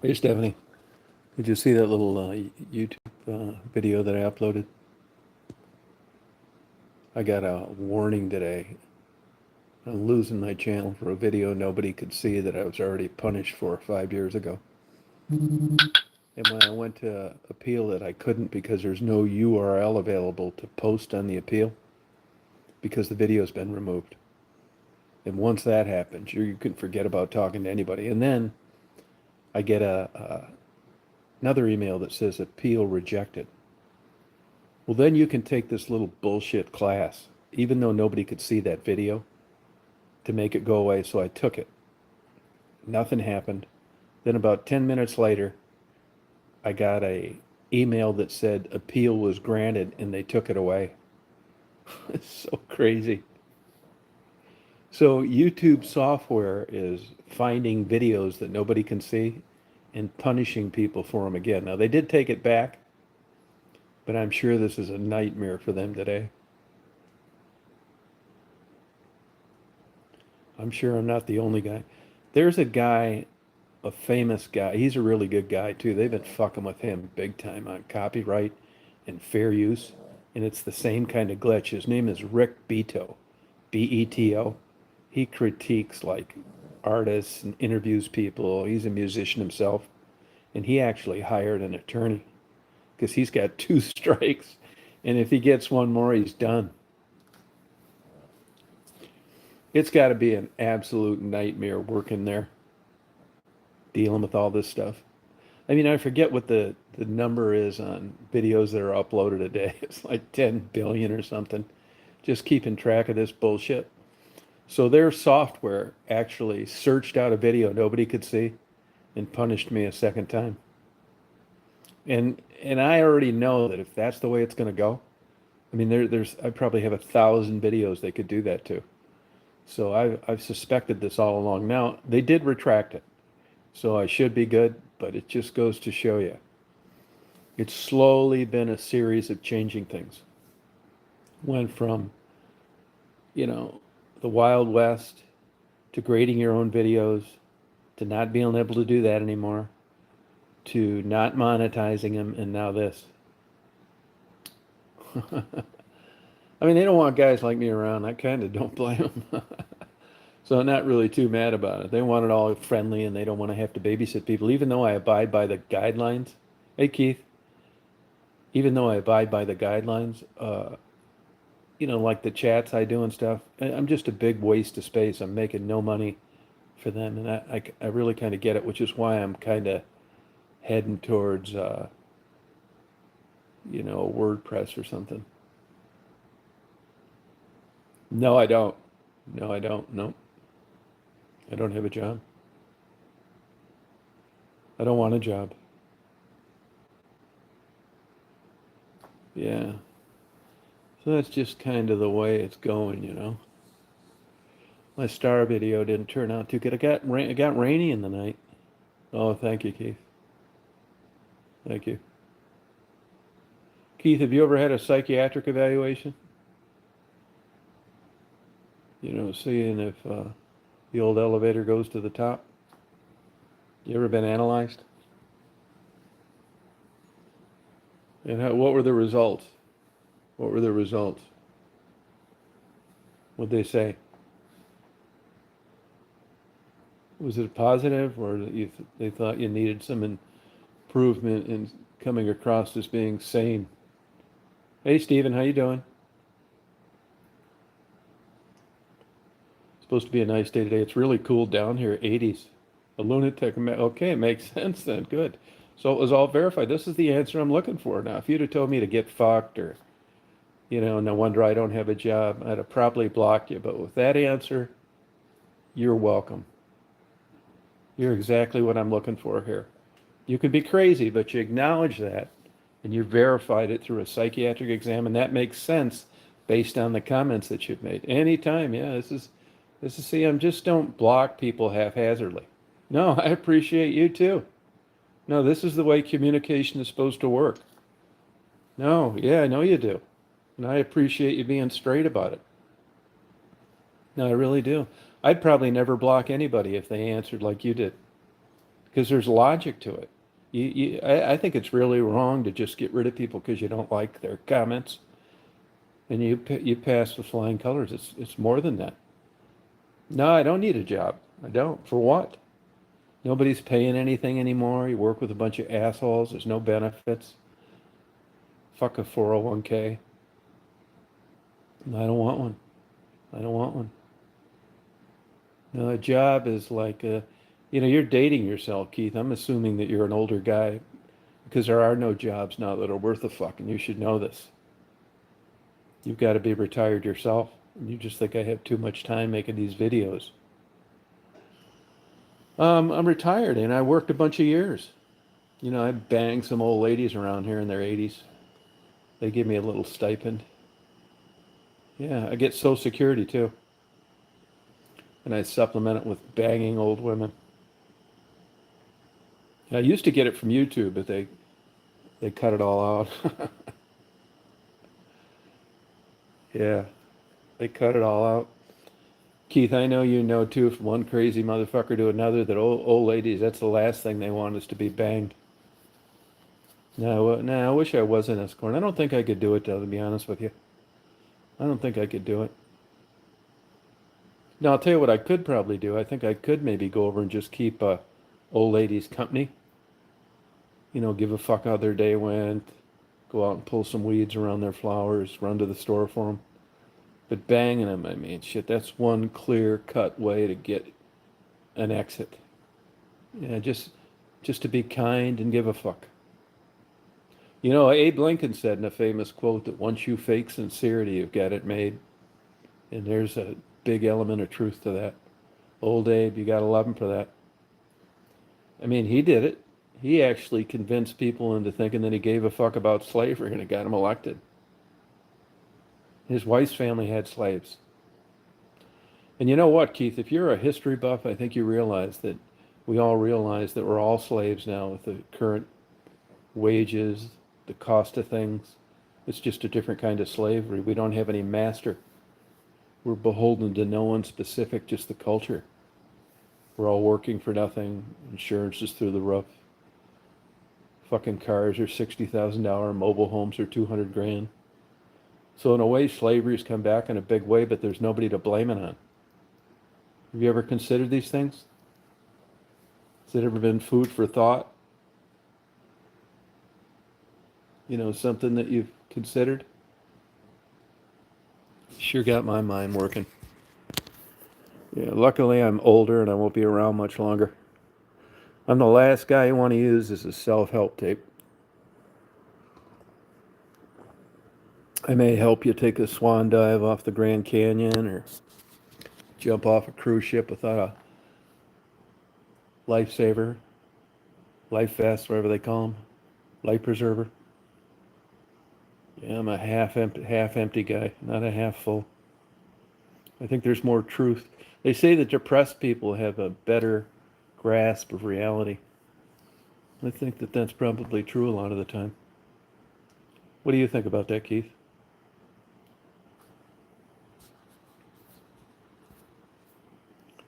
Hey, Stephanie, did you see that little YouTube video that I uploaded? I got a warning today. I'm losing my channel for a video nobody could see that I was already punished for 5 years ago. And when I went to appeal it, I couldn't because there's no URL available to post on the appeal because the video's been removed. And once that happens, you can forget about talking to anybody. And then I get another email that says appeal rejected. Well, then you can take this little bullshit class, even though nobody could see that video, to make it go away. So I took it. Nothing happened. Then about 10 minutes later, I got a email that said appeal was granted and they took it away. It's so crazy. So YouTube software is finding videos that nobody can see and punishing people for them again. Now they did take it back, but I'm sure this is a nightmare for them today. I'm sure I'm not the only guy. There's a guy, a famous guy. He's a really good guy too. They've been fucking with him big time on copyright and fair use, and it's the same kind of glitch. His name is Rick Beto, Beto. He critiques like artists and interviews people. He's a musician himself, and he actually hired an attorney because he's got two strikes, and if he gets one more, he's done. It's got to be an absolute nightmare working there, dealing with all this stuff. I mean, I forget what the number is on videos that are uploaded a day. It's like 10 billion or something. Just keeping track of this bullshit. So their software actually searched out a video nobody could see and punished me a second time. And I already know that if that's the way it's going to go, I mean, there's I probably have 1,000 videos they could do that to. So I've suspected this all along. Now they did retract it, so I should be good. But it just goes to show you, it's slowly been a series of changing things. Went from, you know, the Wild West to grading your own videos to not being able to do that anymore to not monetizing them, and now this. I mean, they don't want guys like me around. I kind of don't blame them. So I'm not really too mad about it. They want it all friendly and they don't want to have to babysit people, even though I abide by the guidelines. Hey, Keith, even though I abide by the guidelines, like the chats I do and stuff, I'm just a big waste of space. I'm making no money for them. And I really kind of get it, which is why I'm kind of heading towards, WordPress or something. No, I don't. No, I don't. No, I don't have a job. I don't want a job. Yeah. So that's just kind of the way it's going. My star video didn't turn out too good. It got rainy in the night. Oh, thank you, Keith. Thank you. Keith, have you ever had a psychiatric evaluation? Seeing if the old elevator goes to the top. You ever been analyzed? And what were the results? What were the results? What'd they say? Was it positive, or they thought you needed some improvement in coming across as being sane? Hey, Stephen, how you doing? Supposed to be a nice day today. It's really cool down here, 80s. A lunatic. Okay, it makes sense then. Good. So it was all verified. This is the answer I'm looking for now. If you'd have told me to get fucked or, no wonder I don't have a job, I'd have probably blocked you. But with that answer, you're welcome. You're exactly what I'm looking for here. You could be crazy, but you acknowledge that and you verified it through a psychiatric exam, and that makes sense based on the comments that you've made. Anytime, yeah, see, I'm just don't block people haphazardly. No, I appreciate you too. No, this is the way communication is supposed to work. No, yeah, I know you do. And I appreciate you being straight about it. No, I really do. I'd probably never block anybody if they answered like you did, because there's logic to it. I think it's really wrong to just get rid of people because you don't like their comments, and you pass with flying colors. It's more than that. No, I don't need a job. I don't. For what? Nobody's paying anything anymore. You work with a bunch of assholes. There's no benefits. Fuck a 401k. I don't want one. I don't want one. No, a job is like you're dating yourself, Keith. I'm assuming that you're an older guy because there are no jobs now that are worth a fuck, and you should know this. You've got to be retired yourself, and you just think I have too much time making these videos. I'm retired, and I worked a bunch of years. I banged some old ladies around here in their 80s. They give me a little stipend. Yeah, I get Social Security too. And I supplement it with banging old women. I used to get it from YouTube, but they cut it all out. Yeah, they cut it all out. Keith, I know you know too, from one crazy motherfucker to another, that old ladies, that's the last thing they want is to be banged. No, I wish I was an escort. I don't think I could do it, though, to be honest with you. I don't think I could do it. Now, I'll tell you what I could probably do. I think I could maybe go over and just keep old ladies company. Give a fuck how their day went. Go out and pull some weeds around their flowers. Run to the store for them. But banging them, I mean, shit, that's one clear-cut way to get an exit. Yeah, just to be kind and give a fuck. Abe Lincoln said in a famous quote that once you fake sincerity, you've got it made. And there's a big element of truth to that. Old Abe, you got to love him for that. I mean, he did it. He actually convinced people into thinking that he gave a fuck about slavery, and it got him elected. His wife's family had slaves. And you know what, Keith? If you're a history buff, I think you realize that we all realize that we're all slaves now with the current wages, the cost of things. It's just a different kind of slavery. We don't have any master. We're beholden to no one specific, just the culture. We're all working for nothing. Insurance is through the roof. Fucking cars are $60,000. Mobile homes are 200 grand. So in a way, slavery's come back in a big way, but there's nobody to blame it on. Have you ever considered these things? Has it ever been food for thought? Something that you've considered? Sure got my mind working. Yeah, luckily I'm older and I won't be around much longer. I'm the last guy you want to use as a self-help tape. I may help you take a swan dive off the Grand Canyon or jump off a cruise ship without a lifesaver, life vest, whatever they call them, life preserver. Yeah, I'm a half empty guy, not a half full. I think there's more truth. They say that depressed people have a better grasp of reality. I think that that's probably true a lot of the time. What do you think about that, Keith?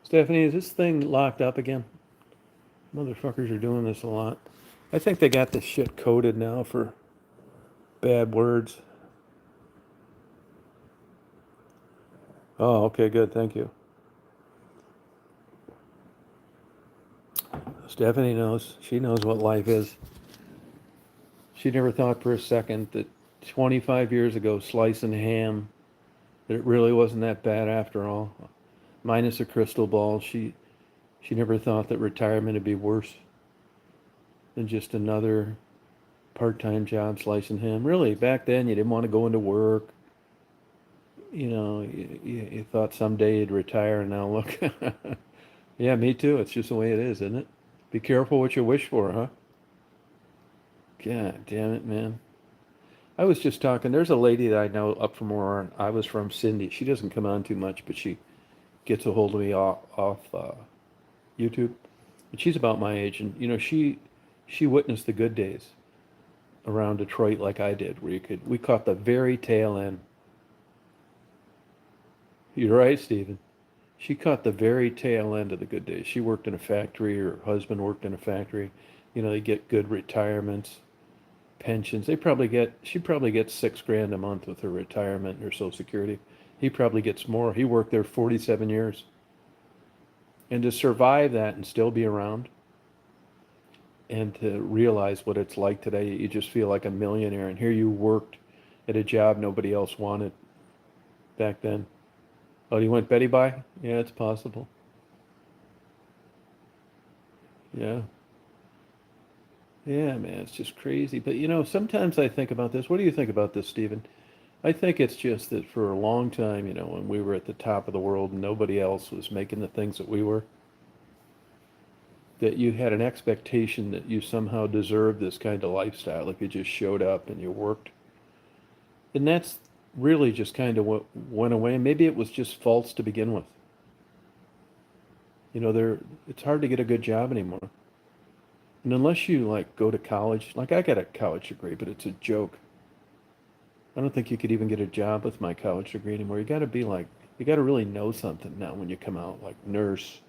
Stephanie, is this thing locked up again? Motherfuckers are doing this a lot. I think they got this shit coded now for bad words. Oh, okay, good, thank you. Stephanie knows. She knows what life is. She never thought for a second that 25 years ago, slicing ham, that it really wasn't that bad after all. Minus a crystal ball, she never thought that retirement would be worse than just another part-time job slicing ham. Really, back then you didn't want to go into work. You thought someday you'd retire, and now look. Yeah, me too. It's just the way it is, isn't it? Be careful what you wish for, huh? God damn it, man. I was just talking. There's a lady that I know up from where I was from, Cindy. She doesn't come on too much, but she gets a hold of me off YouTube. And she's about my age, and she witnessed the good days around Detroit like I did, where we caught the very tail end. You're right, Stephen. She caught the very tail end of the good days. She worked in a factory, her husband worked in a factory. You know, they get good retirements, pensions. She probably gets 6 grand a month with her retirement and her Social Security. He probably gets more. He worked there 47 years. And to survive that and still be around and to realize what it's like today, you just feel like a millionaire. And here you worked at a job nobody else wanted back then. Oh, you went Betty by? Yeah, it's possible. Yeah. Yeah, man, it's just crazy. But sometimes I think about this. What do you think about this, Stephen? I think it's just that for a long time, when we were at the top of the world and nobody else was making the things that we were, that you had an expectation that you somehow deserved this kind of lifestyle if you just showed up and you worked. And that's really just kind of what went away. Maybe it was just false to begin with. It's hard to get a good job anymore. And unless you like go to college, like I got a college degree, but it's a joke. I don't think you could even get a job with my college degree anymore. You got to really know something now when you come out, like nurse,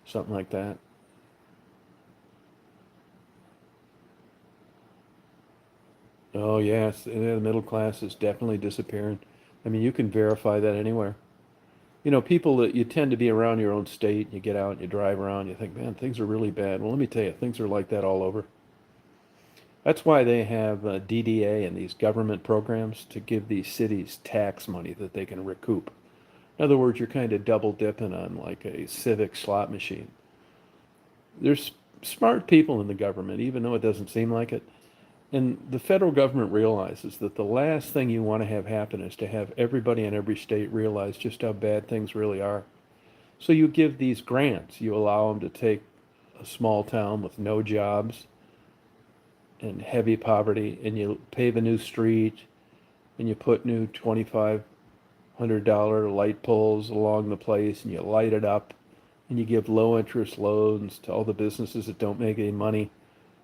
something like that. Oh, yes, and the middle class is definitely disappearing. I mean, you can verify that anywhere. People that you tend to be around your own state, you get out and you drive around, you think, man, things are really bad. Well, let me tell you, things are like that all over. That's why they have DDA and these government programs to give these cities tax money that they can recoup. In other words, you're kind of double dipping on like a civic slot machine. There's smart people in the government, even though it doesn't seem like it. And the federal government realizes that the last thing you want to have happen is to have everybody in every state realize just how bad things really are. So you give these grants. You allow them to take a small town with no jobs and heavy poverty, and you pave a new street, and you put new $2,500 light poles along the place, and you light it up, and you give low interest loans to all the businesses that don't make any money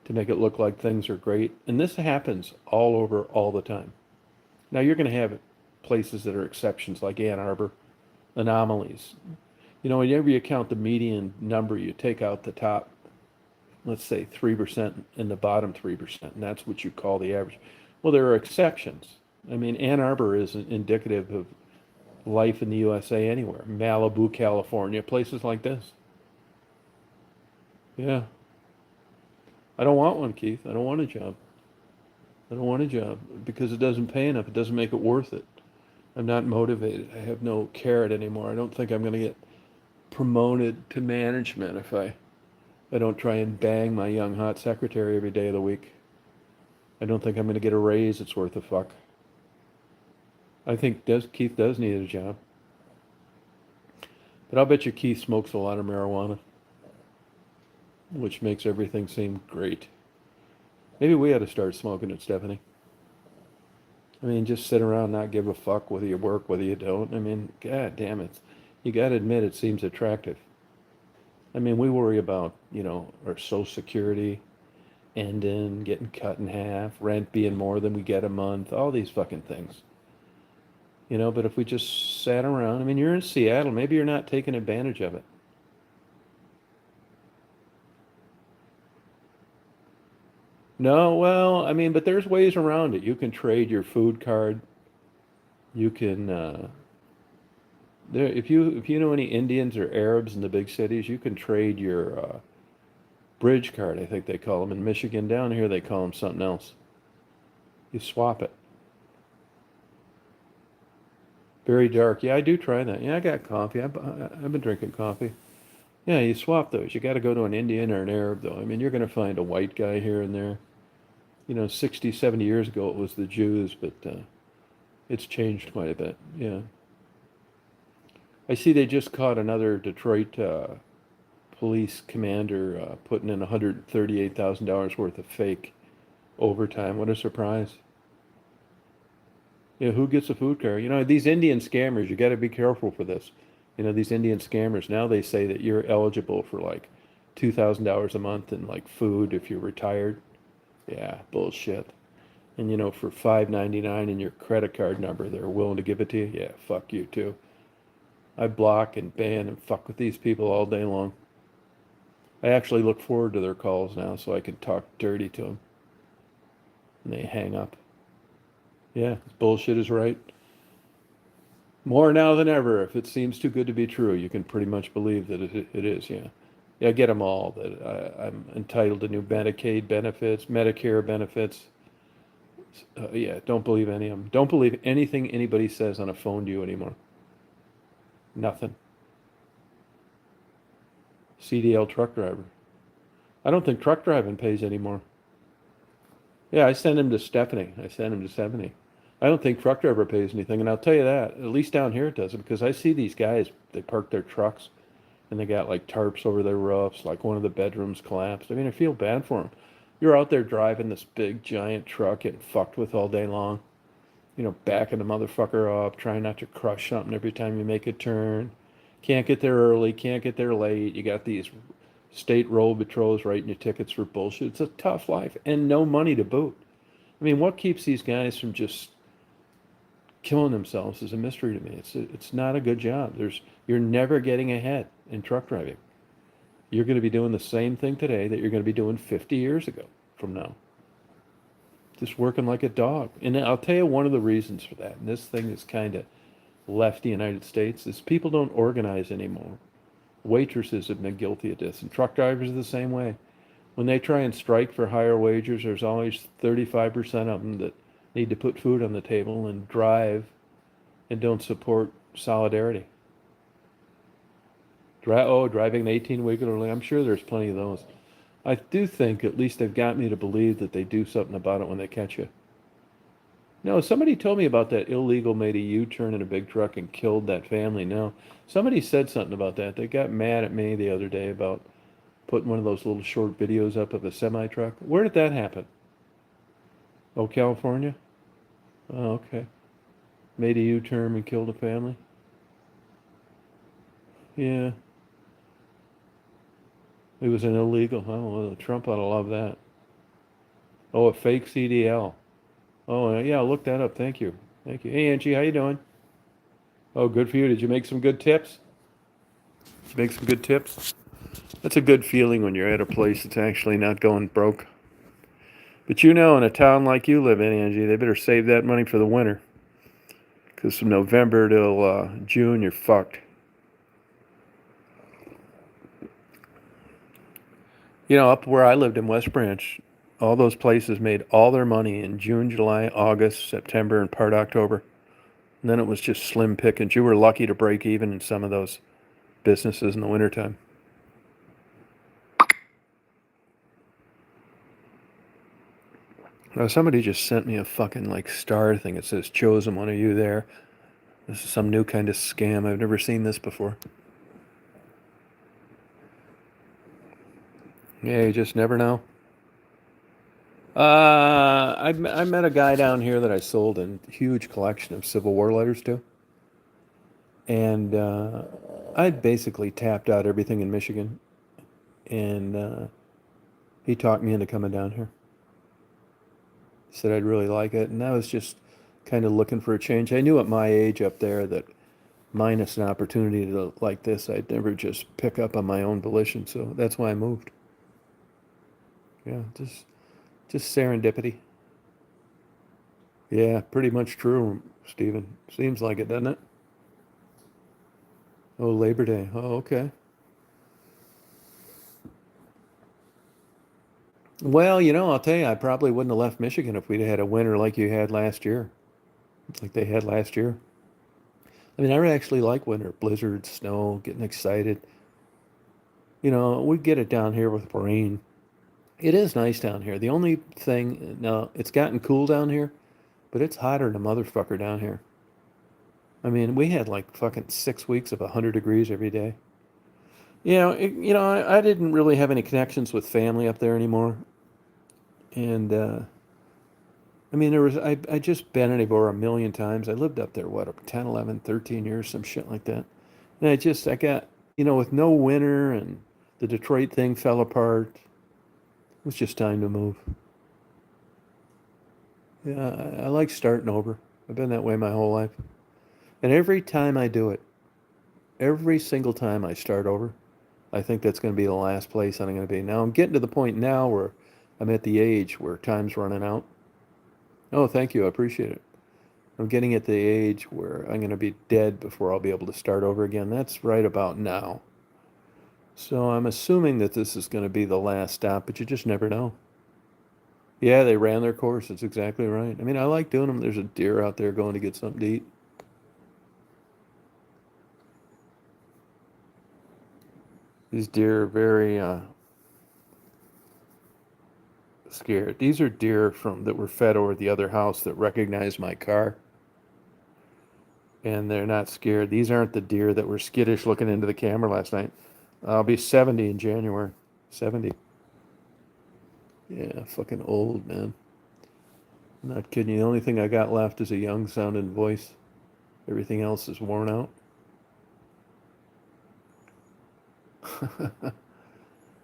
to make it look like things are great. And this happens all over all the time. Now you're going to have places that are exceptions like Ann Arbor, anomalies. Whenever you count the median number, you take out the top, let's say 3% and the bottom 3%, and that's what you call the average. Well, there are exceptions. I mean, Ann Arbor isn't indicative of life in the USA anywhere. Malibu, California, places like this. Yeah. I don't want one, Keith. I don't want a job. I don't want a job because it doesn't pay enough. It doesn't make it worth it. I'm not motivated. I have no carrot anymore. I don't think I'm going to get promoted to management if I don't try and bang my young hot secretary every day of the week. I don't think I'm going to get a raise that's worth a fuck. I think Keith does need a job. But I'll bet you Keith smokes a lot of marijuana, which makes everything seem great. Maybe we ought to start smoking it, Stephanie. I mean, just sit around, not give a fuck whether you work, whether you don't. I mean, god damn it. You got to admit it seems attractive. I mean, we worry about, our Social Security ending, getting cut in half, rent being more than we get a month, all these fucking things. But if we just sat around, I mean, you're in Seattle, maybe you're not taking advantage of it. No, well, I mean, but there's ways around it. You can trade your food card. You can if you know any Indians or Arabs in the big cities, you can trade your bridge card, I think they call them in Michigan. Down here, they call them something else. You swap it. Very dark. Yeah, I do try that. Yeah, I got coffee. I've been drinking coffee. Yeah, you swap those. You got to go to an Indian or an Arab, though. I mean, you're going to find a white guy here and there. 60, 70 years ago it was the Jews, but it's changed quite a bit. Yeah. I see they just caught another Detroit police commander putting in $138,000 worth of fake overtime. What a surprise. Yeah, who gets a food card? These Indian scammers, you got to be careful for this. These Indian scammers, now they say that you're eligible for like $2,000 a month in like food if you're retired. Yeah, bullshit. And for $5.99 and your credit card number, they're willing to give it to you. Yeah, fuck you too. I block and ban and fuck with these people all day long. I actually look forward to their calls now so I can talk dirty to them. And they hang up. Yeah, bullshit is right. More now than ever. If it seems too good to be true, you can pretty much believe that it is, yeah. Yeah, I get them all. That I'm entitled to new Medicaid benefits, Medicare benefits. Yeah, don't believe any of them. Don't believe anything anybody says on a phone to you anymore. Nothing. CDL truck driver. I don't think truck driving pays anymore. Yeah, I send him to Stephanie. I send him to Stephanie. I don't think truck driver pays anything, and I'll tell you that. At least down here it doesn't, because I see these guys. They park their trucks, and they got like tarps over their roofs. Like one of the bedrooms collapsed. I mean, I feel bad for them. You're out there driving this big giant truck, getting fucked with all day long. Backing the motherfucker up, trying not to crush something every time you make a turn. Can't get there early, can't get there late. You got these state road patrols writing you tickets for bullshit. It's a tough life and no money to boot. I mean, what keeps these guys from just killing themselves is a mystery to me. It's not a good job. You're never getting ahead in truck driving. You're going to be doing the same thing today that you're going to be doing 50 years ago from now. Just working like a dog. And I'll tell you one of the reasons for that. And this thing is kind of left the United States is people don't organize anymore. Waitresses have been guilty of this, and truck drivers are the same way. When they try and strike for higher wages, there's always 35% of them that need to put food on the table and drive and don't support solidarity. Driving an 18-wheeler, I'm sure there's plenty of those. I do think at least they've got me to believe that they do something about it when they catch you. No, somebody told me about that illegal made a U-turn in a big truck and killed that family. No, somebody said something about that. They got mad at me the other day about putting one of those little short videos up of a semi truck. Where did that happen? Oh, California? Oh, okay. Made a U-turn and killed a family? Yeah. It was an illegal. Oh, well, Trump ought to love that. Oh, a fake CDL. Oh, yeah, I'll look that up. Thank you. Thank you. Hey, Angie, how you doing? Oh, good for you. Did you make some good tips? Did you make some good tips? That's a good feeling when you're at a place that's actually not going broke. But in a town like you live in, Angie, they better save that money for the winter. Because from November till June, you're fucked. Up where I lived in West Branch, all those places made all their money in June, July, August, September, and part October. And then it was just slim pickings. You were lucky to break even in some of those businesses in the wintertime. Now, somebody just sent me a fucking like star thing. It says, "Chosen one, are you there?" This is some new kind of scam. I've never seen this before. Yeah, you just never know. I met a guy down here that I sold a huge collection of Civil War letters to. And I'd basically tapped out everything in Michigan. And he talked me into coming down here. He said I'd really like it. And I was just kind of looking for a change. I knew at my age up there that minus an opportunity to, like this, I'd never just pick up on my own volition. So that's why I moved. Yeah, just serendipity. Yeah, pretty much true, Stephen. Seems like it, doesn't it? Oh, Labor Day. Oh, okay. Well, I'll tell you, I probably wouldn't have left Michigan if we'd had a winter like you had last year, like they had last year. I mean, I actually like winter, blizzards, snow, getting excited. We get it down here with rain. It is nice down here. The only thing, no, it's gotten cool down here, but it's hotter than a motherfucker down here. I mean, we had like fucking 6 weeks of 100 degrees every day. I didn't really have any connections with family up there anymore. And I mean, I just been anywhere a million times. I lived up there, what, 10, 11, 13 years, some shit like that. And I got, with no winter and the Detroit thing fell apart. It was just time to move. Yeah, I like starting over. I've been that way my whole life. And every time I do it, every single time I start over, I think that's going to be the last place I'm going to be. Now I'm getting to the point now where I'm at the age where time's running out. Oh, thank you. I appreciate it. I'm getting at the age where I'm going to be dead before I'll be able to start over again. That's right about now. So I'm assuming that this is going to be the last stop, but you just never know. Yeah, they ran their course. That's exactly right. I mean, I like doing them. There's a deer out there going to get something to eat. These deer are very scared. These are deer from that were fed over at the other house that recognize my car, and they're not scared. These aren't the deer that were skittish looking into the camera last night. I'll be 70 in January. 70. Yeah, fucking old, man. Not kidding you. The only thing I got left is a young sounding voice. Everything else is worn out.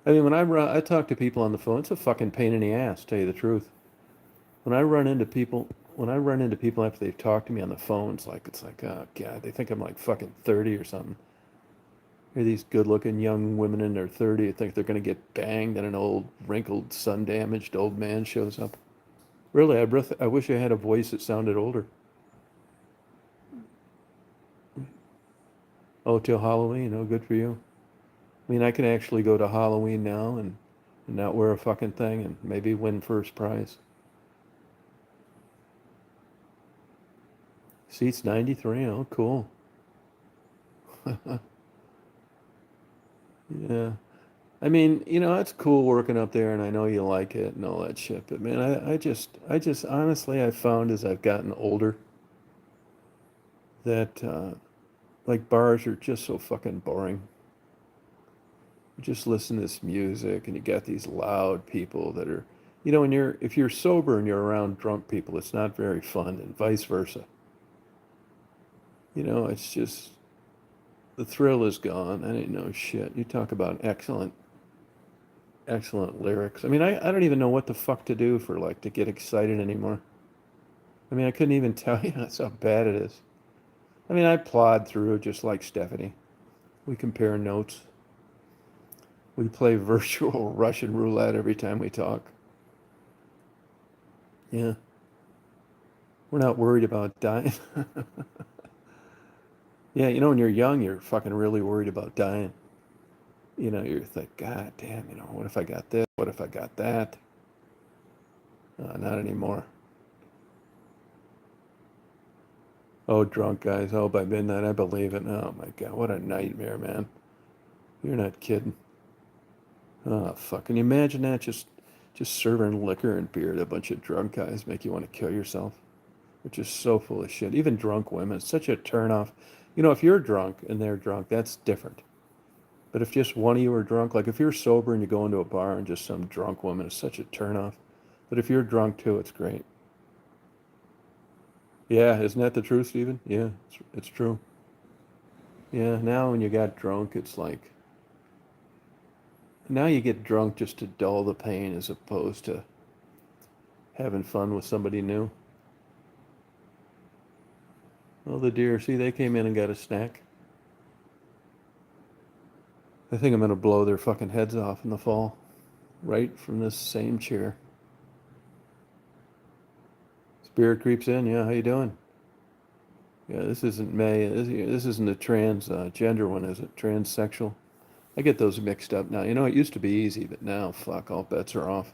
I mean, I talk to people on the phone, it's a fucking pain in the ass, to tell you the truth. When I run into people, when I run into people after they've talked to me on the phone, it's like, oh God, they think I'm like fucking 30 or something. Here these good-looking young women in their 30 think they're gonna get banged, and an old, wrinkled, sun-damaged old man shows up. Really, I wish I had a voice that sounded older. Oh, till Halloween. Oh, good for you. I mean, I can actually go to Halloween now and not wear a fucking thing and maybe win first prize. Seats 93. Oh, cool. Yeah. I mean, it's cool working up there and I know you like it and all that shit. But man, I just honestly, I've found as I've gotten older that, like bars are just so fucking boring. You just listen to this music and you got these loud people that are, if you're sober and you're around drunk people, it's not very fun and vice versa. It's just, the thrill is gone. I didn't know shit. You talk about excellent, excellent lyrics. I mean, I don't even know what the fuck to do for like to get excited anymore. I mean, I couldn't even tell you that's how bad it is. I mean, I plod through just like Stephanie. We compare notes. We play virtual Russian roulette every time we talk. Yeah. We're not worried about dying. Yeah, when you're young, you're fucking really worried about dying. You're like, God damn, what if I got this? What if I got that? Not anymore. Oh, drunk guys. Oh, by midnight, I believe it. Oh my God, what a nightmare, man. You're not kidding. Oh, fuck. Can you imagine that? Just serving liquor and beer to a bunch of drunk guys make you want to kill yourself? Which is so full of shit. Even drunk women, it's such a turnoff. If you're drunk and they're drunk, that's different. But if just one of you are drunk, like if you're sober and you go into a bar and just some drunk woman, it's such a turnoff. But if you're drunk too, it's great. Yeah, isn't that the truth, Stephen? Yeah, it's true. Yeah, now when you got drunk, it's like, now you get drunk just to dull the pain as opposed to having fun with somebody new. Oh, the deer, see, they came in and got a snack. I think I'm gonna blow their fucking heads off in the fall, right from this same chair. Spirit creeps in. Yeah, how you doing? Yeah, this isn't May. This isn't a trans gender one, is it? Transsexual. I get those mixed up now. It used to be easy, but now, fuck, all bets are off.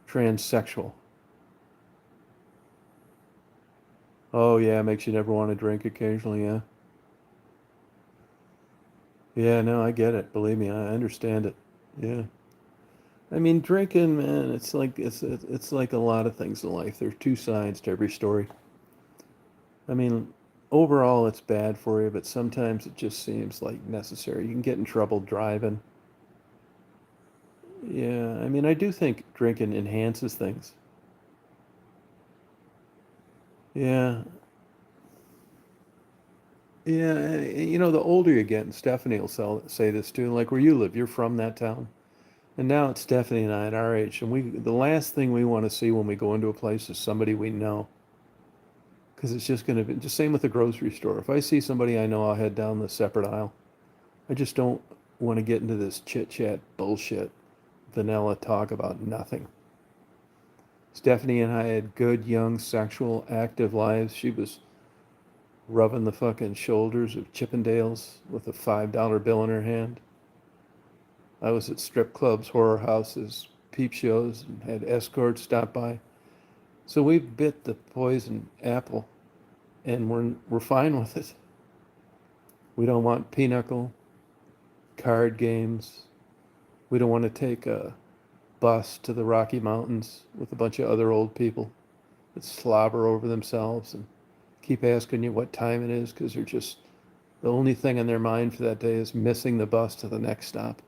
Transsexual. Oh yeah, makes you never want to drink occasionally. Yeah. Yeah, no, I get it. Believe me, I understand it. Yeah. I mean, drinking, man, it's like a lot of things in life. There's two sides to every story. I mean, overall it's bad for you, but sometimes it just seems like necessary. You can get in trouble driving. Yeah, I mean, I do think drinking enhances things. Yeah. Yeah, the older you get, and Stephanie will say this too, like where you live, you're from that town. And now it's Stephanie and I at our age, and the last thing we want to see when we go into a place is somebody we know. because it's just going to be just same with the grocery store. If I see somebody I know, I'll head down the separate aisle. I just don't want to get into this chit chat bullshit, vanilla talk about nothing. Stephanie and I had good, young, sexual, active lives. She was rubbing the fucking shoulders of Chippendales with a $5 bill in her hand. I was at strip clubs, horror houses, peep shows, and had escorts stop by. So we bit the poison apple, and we're fine with it. We don't want pinochle, card games. We don't want to take a bus to the Rocky Mountains with a bunch of other old people that slobber over themselves and keep asking you what time it is because they're just the only thing on their mind for that day is missing the bus to the next stop.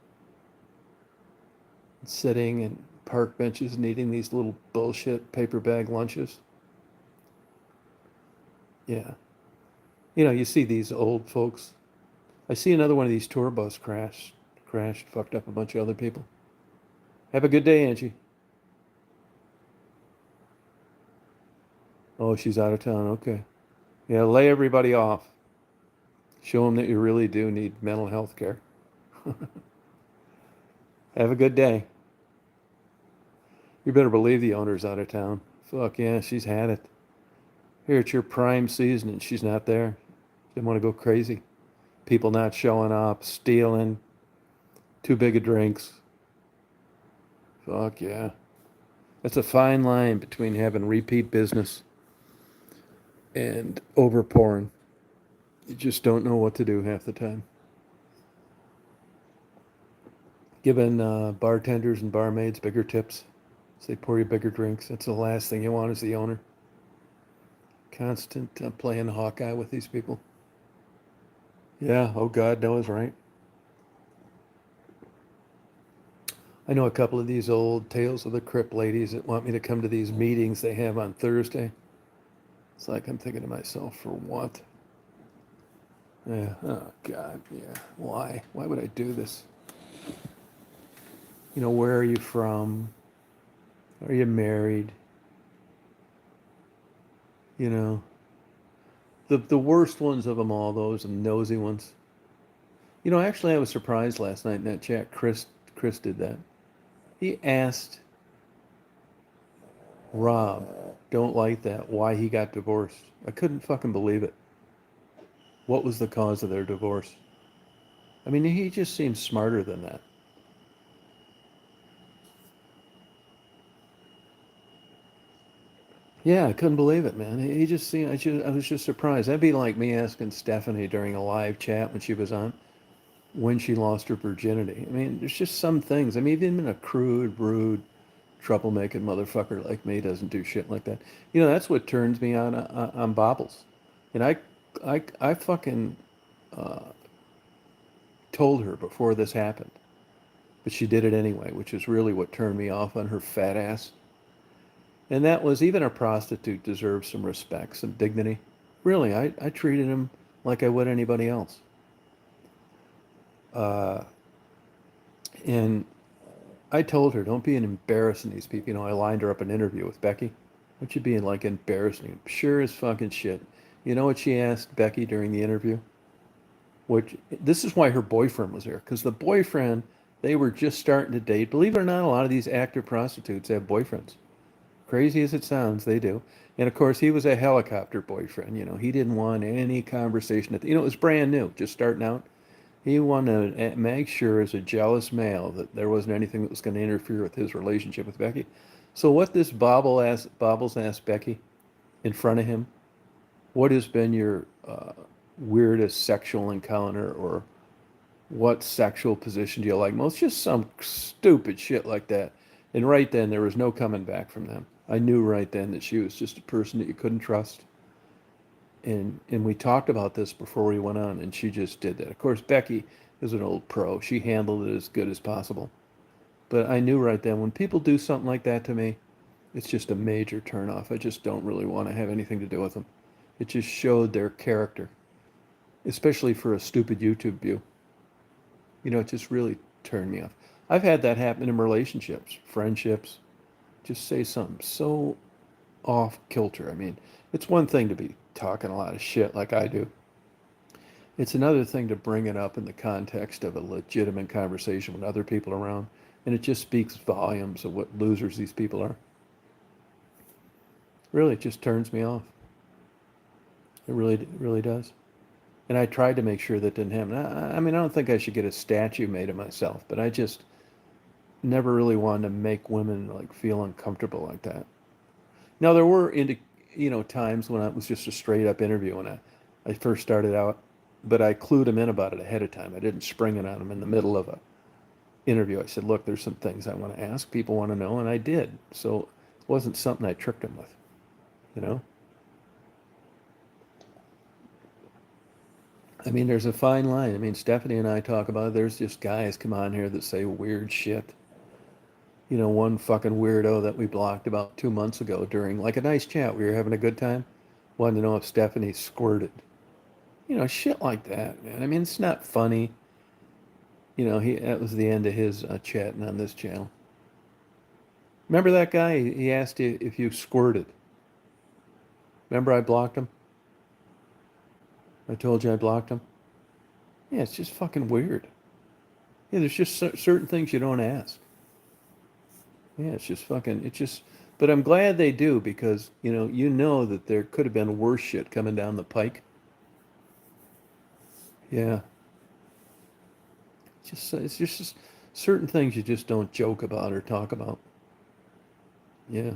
Sitting in park benches and eating these little bullshit paper bag lunches. Yeah. You know, you see these old folks. I see another one of these tour bus crashed, fucked up a bunch of other people. Have a good day, Angie. Oh, she's out of town. Okay. Yeah, lay everybody off. Show them that you really do need mental health care. Have a good day. You better believe the owner's out of town. Fuck yeah, she's had it. Here, it's your prime season and she's not there. Didn't want to go crazy. People not showing up, stealing, too big of drinks. Fuck yeah. That's a fine line between having repeat business and overpouring. You just don't know what to do half the time. Giving bartenders and barmaids bigger tips so they pour you bigger drinks. That's the last thing you want as the owner. Constant playing Hawkeye with these people. Yeah, oh God knows, right? I know a couple of these old Tales of the Crypt ladies that want me to come to these meetings they have on Thursday. It's like I'm thinking to myself, for what? Yeah, oh God, yeah. Why? Why would I do this? You know, where are you from? Are you married? You know, the worst ones of them all, those nosy ones. You know, actually, I was surprised last night in that chat. Chris did that. He asked Rob, don't like that, why he got divorced. I couldn't fucking believe it. What was the cause of their divorce? I mean, he just seems smarter than that. Yeah, I couldn't believe it, man. He just seemed, I was just surprised. That'd be like me asking Stephanie during a live chat when she was on when she lost her virginity. I mean, there's just some things. I mean, even a crude, rude, troublemaking motherfucker like me doesn't do shit like that. You know, that's what turns me on bobbles. And I fucking uh, told her before this happened, but she did it anyway, which is really what turned me off on her fat ass. And that was even a prostitute deserves some respect, some dignity. Really, I treated him like I would anybody else. Uh, and I told her, don't be an embarrassing these people. You know, I lined her up an interview with Becky. What you being like embarrassing? Sure as fucking shit. You know what she asked Becky during the interview? Which this is why her boyfriend was there, because the boyfriend, they were just starting to date. Believe it or not, a lot of these active prostitutes have boyfriends. Crazy as it sounds, they do. And of course, he was a helicopter boyfriend. You know, he didn't want any conversation. You know, it was brand new, just starting out. He wanted to make sure, as a jealous male, that there wasn't anything that was going to interfere with his relationship with Becky. So, what this Bobbles asked Becky in front of him, what has been your weirdest sexual encounter, or what sexual position do you like most? Just some stupid shit like that. And right then, there was no coming back from them. I knew right then that she was just a person that you couldn't trust. And we talked about this before we went on, and she just did that. Of course, Becky is an old pro. She handled it as good as possible. But I knew right then when people do something like that to me, it's just a major turnoff. I just don't really want to have anything to do with them. It just showed their character, especially for a stupid YouTube view. You know, it just really turned me off. I've had that happen in relationships, friendships. Just say something so off kilter. I mean, it's one thing to be talking a lot of shit like I do. It's another thing to bring it up in the context of a legitimate conversation with other people around, and it just speaks volumes of what losers these people are. Really, it just turns me off. It really does. And I tried to make sure that didn't happen. I mean, I don't think I should get a statue made of myself, but I just never really wanted to make women like feel uncomfortable like that. Now there were times when it was just a straight up interview when I first started out, but I clued them in about it ahead of time. I didn't spring it on them in the middle of a interview. I said, look, there's some things I want to ask. People want to know, and I did. So it wasn't something I tricked them with, you know? I mean, there's a fine line. I mean, Stephanie and I talk about it. There's just guys come on here that say weird shit. One fucking weirdo that we blocked about 2 months ago during like a nice chat. We were having a good time. Wanted to know if Stephanie squirted. Shit like that, man. I mean, it's not funny. That was the end of his chatting on this channel. Remember that guy? He asked you if you squirted. Remember I blocked him? I told you I blocked him? Yeah, it's just fucking weird. Yeah, there's just certain things you don't ask. Yeah, it's just fucking, but I'm glad they do because, that there could have been worse shit coming down the pike. Yeah. It's just certain things you just don't joke about or talk about. Yeah.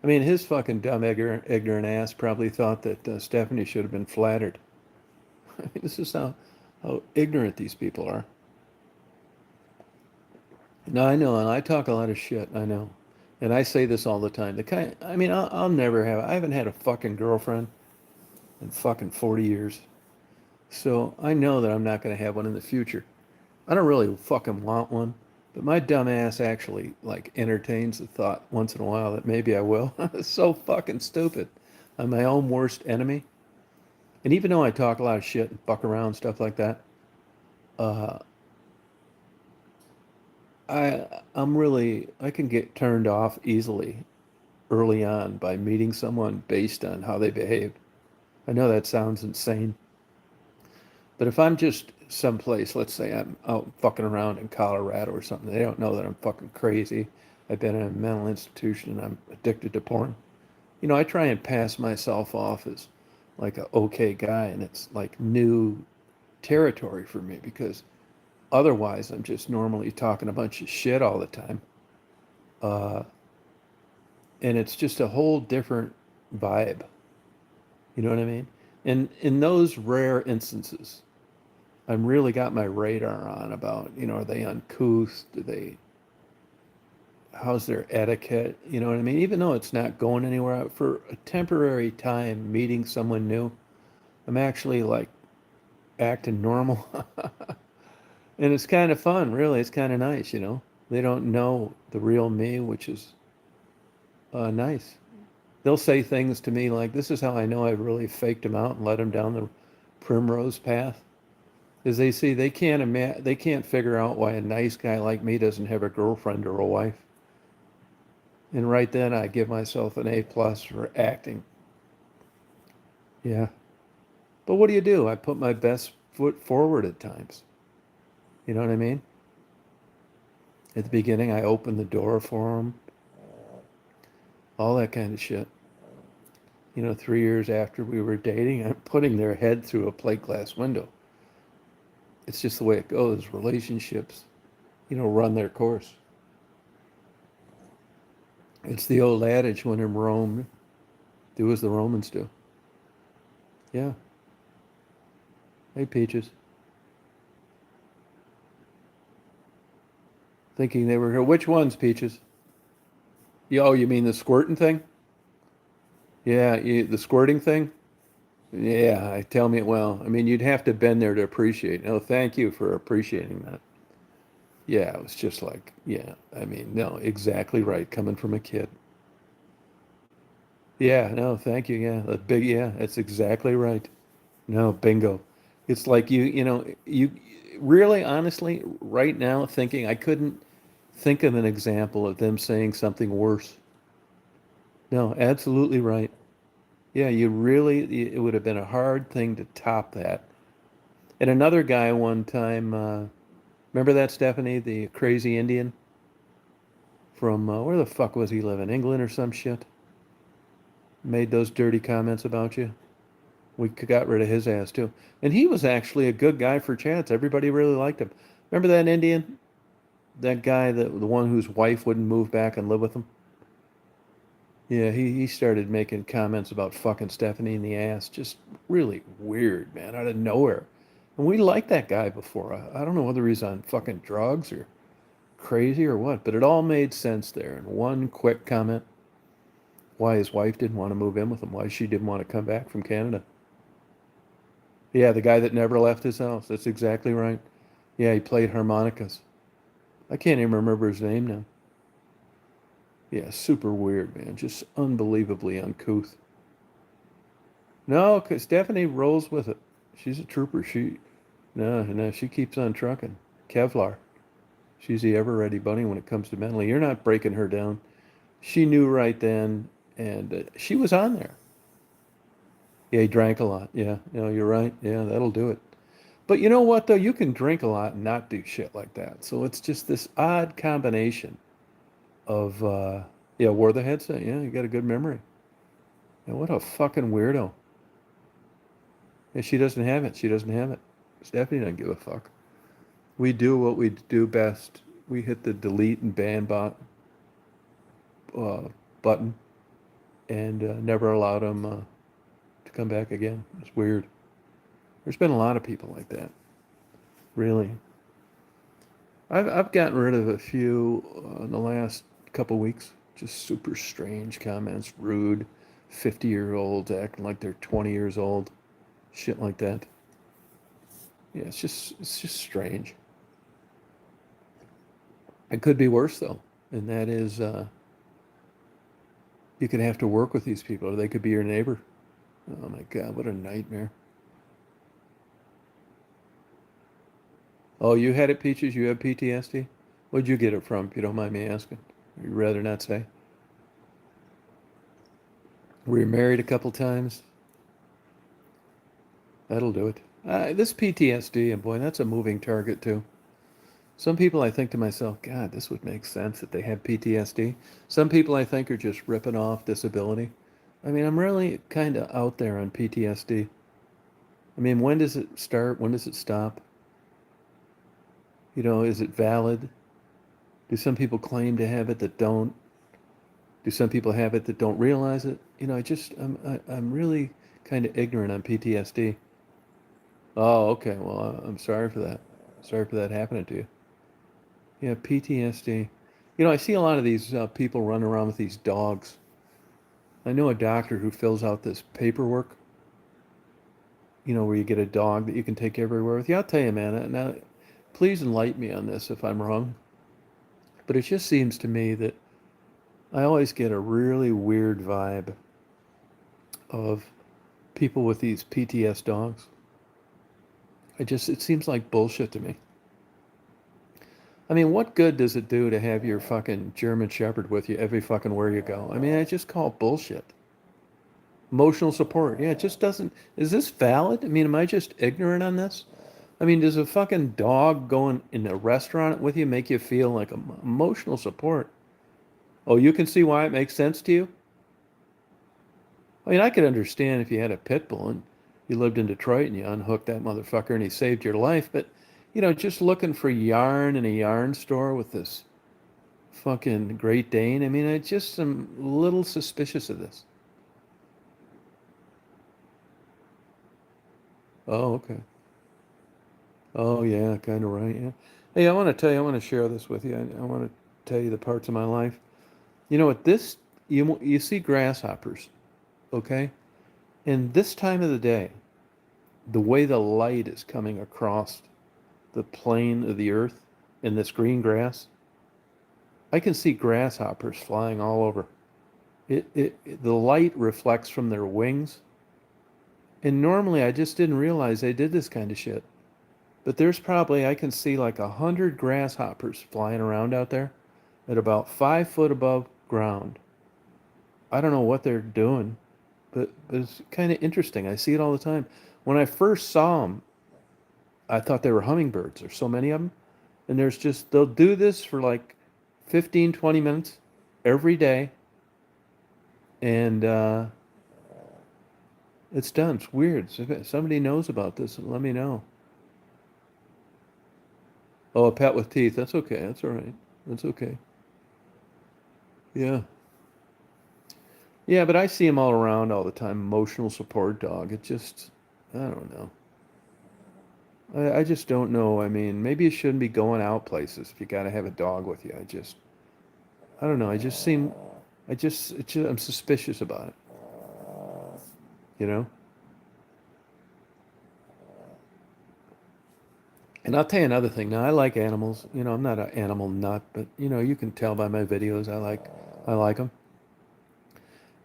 I mean, his fucking dumb, ignorant ass probably thought that Stephanie should have been flattered. I mean, this is how ignorant these people are. No, I know, and I talk a lot of shit. I know, and I say this all the time. I mean, I'll never have. I haven't had a fucking girlfriend in fucking 40 years, so I know that I'm not going to have one in the future. I don't really fucking want one, but my dumb ass actually like entertains the thought once in a while that maybe I will. It's so fucking stupid. I'm my own worst enemy, and even though I talk a lot of shit and fuck around stuff like that, uh, I can get turned off easily early on by meeting someone based on how they behave. I know that sounds insane, but if I'm just someplace, let's say I'm out fucking around in Colorado or something, they don't know that I'm fucking crazy. I've been in a mental institution and I'm addicted to porn. I try and pass myself off as like a okay guy, and it's like new territory for me because otherwise I'm just normally talking a bunch of shit all the time. Uh, and it's just a whole different vibe. You know what I mean? And in those rare instances, I'm really got my radar on about, are they uncouth? How's their etiquette? You know what I mean? Even though it's not going anywhere, for a temporary time meeting someone new, I'm actually like acting normal. And it's kind of fun, really. It's kind of nice. They don't know the real me, which is nice. They'll say things to me like, "This is how I know I've really faked them out and led them down the primrose path." Is they can't figure out why a nice guy like me doesn't have a girlfriend or a wife. And right then I give myself an A plus for acting. Yeah. But what do? I put my best foot forward at times. You know what I mean? At the beginning, I opened the door for them, all that kind of shit. 3 years after we were dating, I'm putting their head through a plate glass window. It's just the way it goes. Relationships, run their course. It's the old adage when in Rome, do as the Romans do. Yeah. Hey, Peaches. Thinking they were here. Which ones, Peaches? Oh, you mean the squirting thing? Yeah, the squirting thing? Yeah, tell me, well, I mean, you'd have to been there to appreciate. No, thank you for appreciating that. Yeah, it was just like, yeah, I mean, no, exactly right, coming from a kid. Yeah, no, thank you. Yeah, yeah, that's exactly right. No, bingo. It's like you really, honestly, right now, thinking I couldn't think of an example of them saying something worse. No, absolutely right. Yeah, it would have been a hard thing to top that. And another guy one time, remember that, Stephanie, the crazy Indian from where the fuck was he living? England or some shit? Made those dirty comments about you. We got rid of his ass too. And he was actually a good guy for chats. Everybody really liked him. Remember that Indian? That guy, the one whose wife wouldn't move back and live with him? Yeah, he started making comments about fucking Stephanie in the ass. Just really weird, man, out of nowhere. And we liked that guy before. I don't know whether he's on fucking drugs or crazy or what, but it all made sense there. And one quick comment, why his wife didn't want to move in with him, why she didn't want to come back from Canada. Yeah, the guy that never left his house. That's exactly right. Yeah, he played harmonicas. I can't even remember his name now. Yeah, super weird, man. Just unbelievably uncouth. No, 'cause Stephanie rolls with it. She's a trooper. No, she keeps on trucking. Kevlar. She's the ever ready bunny when it comes to mentally. You're not breaking her down. She knew right then, and she was on there. Yeah, he drank a lot. Yeah, you're right. Yeah, that'll do it. But you know what, though? You can drink a lot and not do shit like that. So it's just this odd combination of, yeah, wore the headset. Yeah, you got a good memory. Yeah, what a fucking weirdo. Yeah, she doesn't have it. She doesn't have it. Stephanie doesn't give a fuck. We do what we do best. We hit the delete and ban uh, button and never allowed them to come back again. It's weird. There's been a lot of people like that. Really. I've gotten rid of a few in the last couple weeks. Just super strange comments, rude, 50-year-olds acting like they're 20 years old, shit like that. Yeah, it's just strange. It could be worse though, and that is you could have to work with these people, or they could be your neighbor. Oh my God, what a nightmare. Oh, you had it, Peaches? You have PTSD? Where'd you get it from, if you don't mind me asking? You'd rather not say? Were you married a couple times? That'll do it. This PTSD, and boy, that's a moving target too. Some people I think to myself, God, this would make sense that they have PTSD. Some people I think are just ripping off disability. I mean, I'm really kind of out there on PTSD. I mean, when does it start? When does it stop? Is it valid? Do some people claim to have it that don't? Do some people have it that don't realize it? I'm really kind of ignorant on PTSD. Oh, okay. Well, I'm sorry for that. Sorry for that happening to you. Yeah, PTSD. I see a lot of these people running around with these dogs. I know a doctor who fills out this paperwork, where you get a dog that you can take everywhere with you. I'll tell you, man, now, please enlighten me on this if I'm wrong, but it just seems to me that I always get a really weird vibe of people with these PTS dogs. It seems like bullshit to me. I mean, what good does it do to have your fucking German Shepherd with you every fucking where you go? I mean, I just call it bullshit. Emotional support. Yeah, it just doesn't. Is this valid? I mean, am I just ignorant on this? I mean, does a fucking dog going in a restaurant with you make you feel like emotional support? Oh, you can see why it makes sense to you? I mean, I could understand if you had a pit bull and you lived in Detroit and you unhooked that motherfucker and he saved your life, but just looking for yarn in a yarn store with this fucking Great Dane. I mean, I just am a little suspicious of this. Oh, okay. Oh, yeah, kind of right. Yeah. Hey, I want to tell you, I want to share this with you. I want to tell you the parts of my life. You know what? You see grasshoppers, okay? And this time of the day, the way the light is coming across the plane of the earth in this green grass, I can see grasshoppers flying all over. The light reflects from their wings. And normally I just didn't realize they did this kind of shit. But there's probably, I can see like 100 grasshoppers flying around out there at about 5 foot above ground. I don't know what they're doing. but it's kind of interesting. I see it all the time. When I first saw them, I thought they were hummingbirds. There's so many of them. And there's just, they'll do this for like 15, 20 minutes every day. And it's done. It's weird. So if somebody knows about this, let me know. Oh, a pet with teeth. That's okay. That's all right. That's okay. Yeah. Yeah, but I see them all around all the time. Emotional support dog. It just, I don't know. I just don't know. I mean, maybe you shouldn't be going out places if you got to have a dog with you. I don't know. I'm suspicious about it, you know? And I'll tell you another thing. Now, I like animals. I'm not an animal nut, but you can tell by my videos I like them.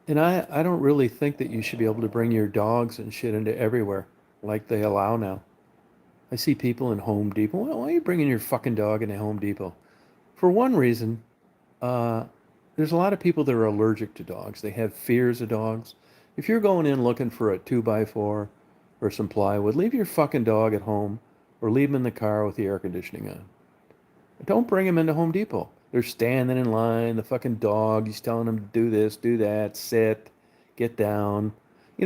And I don't really think that you should be able to bring your dogs and shit into everywhere like they allow now. I see people in Home Depot. Why are you bringing your fucking dog into Home Depot? For one reason, uh, there's a lot of people that are allergic to dogs. They have fears of dogs. If you're going in looking for a 2x4 or some plywood, leave your fucking dog at home or leave him in the car with the air conditioning on. Don't bring him into Home Depot. They're standing in line, the fucking dog, he's telling them to do this, do that, sit, get down.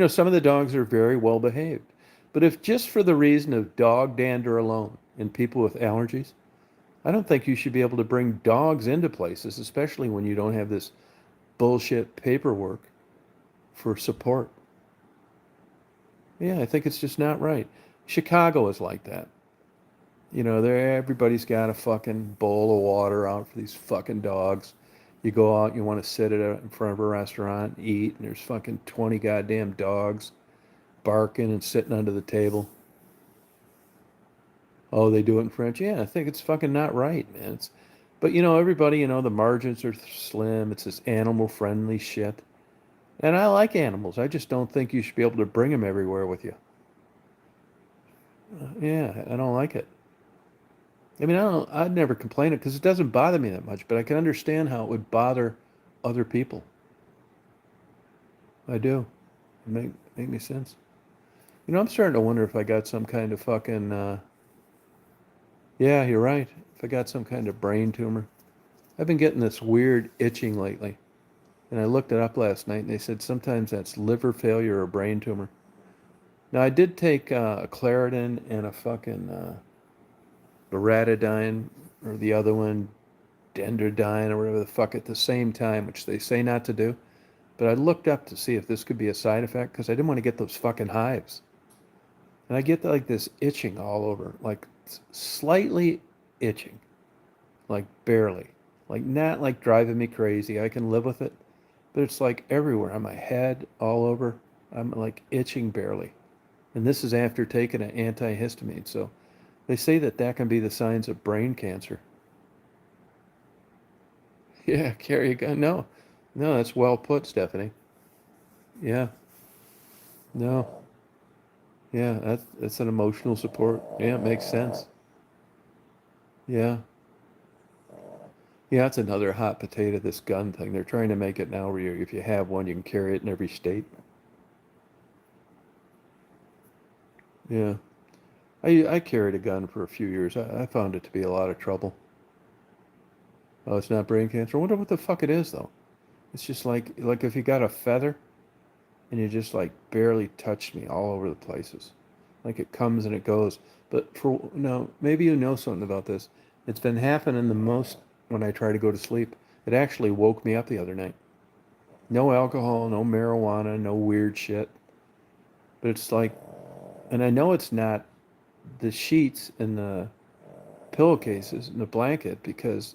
Some of the dogs are very well behaved. But if just for the reason of dog dander alone and people with allergies, I don't think you should be able to bring dogs into places, especially when you don't have this bullshit paperwork for support. Yeah, I think it's just not right. Chicago is like that. There everybody's got a fucking bowl of water out for these fucking dogs. You go out, you want to sit in front of a restaurant and eat, and there's fucking 20 goddamn dogs barking and sitting under the table. Oh, they do it in French? Yeah, I think it's fucking not right, man. But everybody, the margins are slim. It's this animal friendly shit. And I like animals. I just don't think you should be able to bring them everywhere with you. Yeah, I don't like it. I mean, I'd never complain it because it doesn't bother me that much, but I can understand how it would bother other people. I do. Make me sense. I'm starting to wonder if I got some kind of fucking yeah, you're right. If I got some kind of brain tumor. I've been getting this weird itching lately. And I looked it up last night and they said sometimes that's liver failure or brain tumor. Now I did take a Claritin and a fucking loratadine or the other one, dendrodyne or whatever the fuck at the same time, which they say not to do. But I looked up to see if this could be a side effect because I didn't want to get those fucking hives. And I get like this itching all over, like slightly itching, like barely, like not like driving me crazy. I can live with it, but it's like everywhere on my head, all over. I'm like itching barely. And this is after taking an antihistamine. So they say that that can be the signs of brain cancer. Yeah, carry a gun. No, no, that's well put, Stephanie. Yeah, no, yeah, that's an emotional support. Yeah, it makes sense. Yeah, yeah, that's another hot potato. This gun thing. They're trying to make it now where if you have one, you can carry it in every state. Yeah, I carried a gun for a few years. I found it to be a lot of trouble. Oh, it's not brain cancer. I wonder what the fuck it is though. It's just like if you got a feather and you just like barely touched me all over the places. Like it comes and it goes. But for no, maybe you know something about this. It's been happening the most when I try to go to sleep. It actually woke me up the other night. No alcohol, no marijuana, no weird shit. But it's like, and I know it's not the sheets and the pillowcases and the blanket because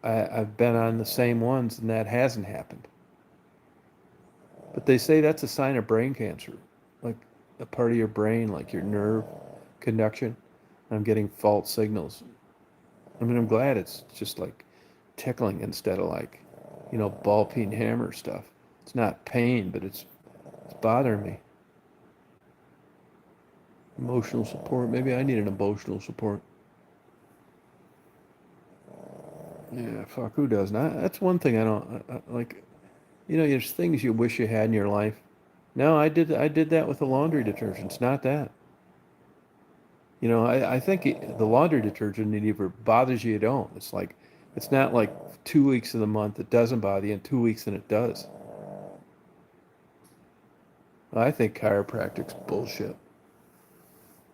I've been on the same ones and that hasn't happened. But they say that's a sign of brain cancer, like a part of your brain, like your nerve conduction. I'm getting false signals. I mean, I'm glad it's just like tickling instead of like, ball peen hammer stuff. It's not pain, but it's bothering me. Emotional support. Maybe I need an emotional support. Yeah, fuck, who doesn't? That's one thing I don't like. There's things you wish you had in your life. No, I did that with the laundry detergents, not that. I think the laundry detergent, it either bothers you or don't. It's not like 2 weeks of the month it doesn't bother you and 2 weeks and it does. I think chiropractic's bullshit.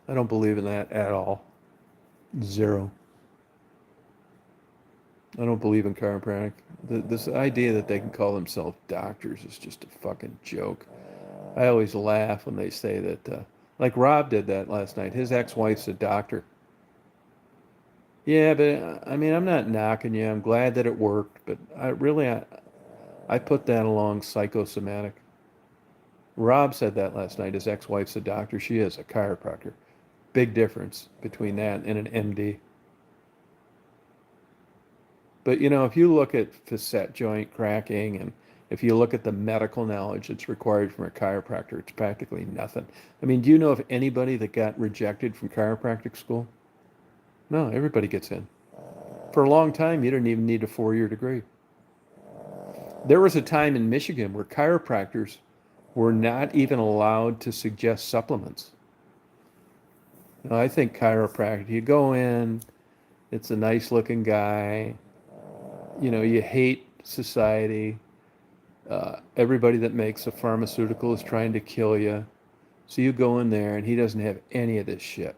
I don't believe in that at all. Zero. I don't believe in chiropractic. This idea that they can call themselves doctors is just a fucking joke. I always laugh when they say that, like Rob did that last night. His ex-wife's a doctor. Yeah, but I mean, I'm not knocking you. I'm glad that it worked, but I put that along psychosomatic. Rob said that last night. His ex-wife's a doctor. She is a chiropractor. Big difference between that and an MD. But if you look at facet joint cracking and if you look at the medical knowledge that's required from a chiropractor, it's practically nothing. I mean, do you know of anybody that got rejected from chiropractic school? No, everybody gets in. For a long time, you didn't even need a 4-year degree. There was a time in Michigan where chiropractors were not even allowed to suggest supplements. I think chiropractic, you go in, it's a nice looking guy, you hate society. Everybody that makes a pharmaceutical is trying to kill you. So you go in there and he doesn't have any of this shit.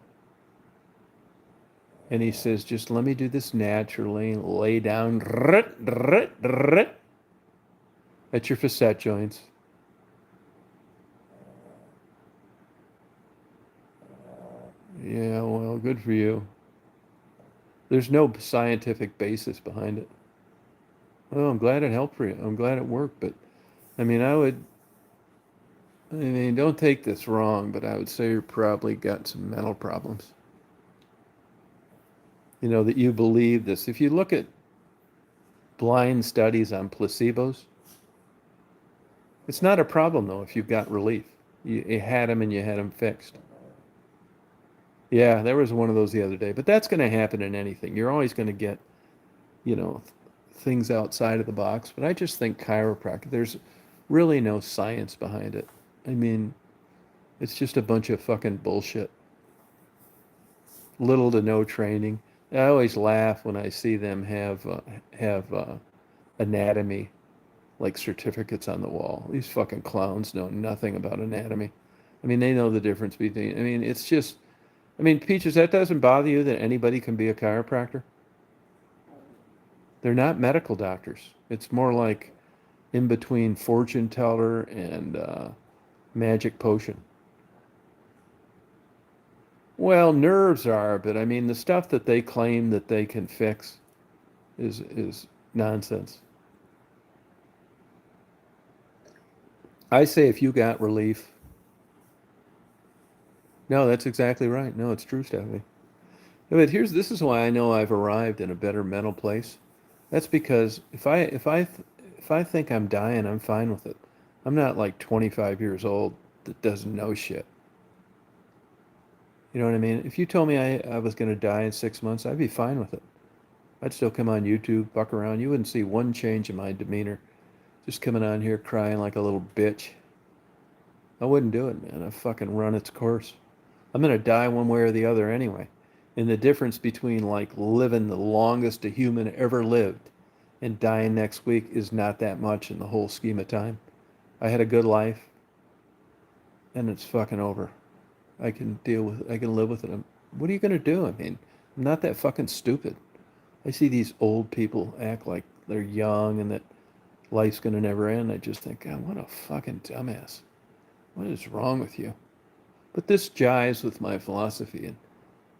And he says, just let me do this naturally, lay down at your facet joints. Yeah, well, good for you. There's no scientific basis behind it. Well, I'm glad it helped for you. I'm glad it worked. But I mean, don't take this wrong, but I would say you're probably got some mental problems. That you believe this. If you look at blind studies on placebos, it's not a problem though if you've got relief. You had them and you had them fixed. Yeah, there was one of those the other day, but that's going to happen in anything. You're always going to get, you know, things outside of the box. But I just think chiropractic, there's really no science behind it. I mean, it's just a bunch of fucking bullshit. Little to no training. I always laugh when I see them have anatomy like certificates on the wall. These fucking clowns know nothing about anatomy. I mean, they know the difference between. I mean, it's just. I mean, Peaches, that doesn't bother you that anybody can be a chiropractor? They're not medical doctors. It's more like in between fortune teller and magic potion. Well, nerves are, but I mean, the stuff that they claim that they can fix is nonsense. I say if you got relief, no, that's exactly right. No, it's true, Stephanie. But this is why I know I've arrived in a better mental place. That's because if I think I'm dying, I'm fine with it. I'm not like 25 years old that doesn't know shit. You know what I mean? If you told me I was going to die in 6 months, I'd be fine with it. I'd still come on YouTube, buck around. You wouldn't see one change in my demeanor. Just coming on here crying like a little bitch. I wouldn't do it, man. I fucking run its course. I'm going to die one way or the other anyway. And the difference between like living the longest a human ever lived and dying next week is not that much in the whole scheme of time. I had a good life and it's fucking over. I can live with it. What are you going to do? I mean, I'm not that fucking stupid. I see these old people act like they're young and that life's going to never end. I just think, God, what a fucking dumbass. What is wrong with you? But this jives with my philosophy and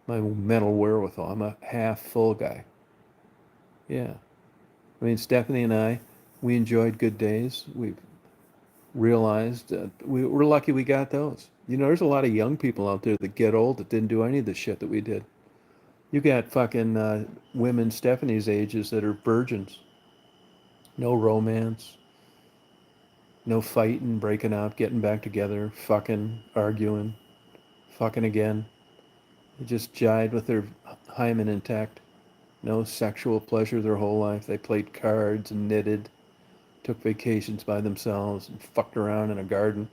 my mental wherewithal. I'm a half full guy. Yeah. I mean, Stephanie and I, we enjoyed good days. We've realized we're lucky we got those. There's a lot of young people out there that get old that didn't do any of the shit that we did. You got fucking women Stephanie's ages that are virgins. No romance, no fighting, breaking up, getting back together, fucking, arguing, fucking again. They just jived with their hymen intact. No sexual pleasure their whole life. They played cards and knitted, took vacations by themselves, and fucked around in a garden.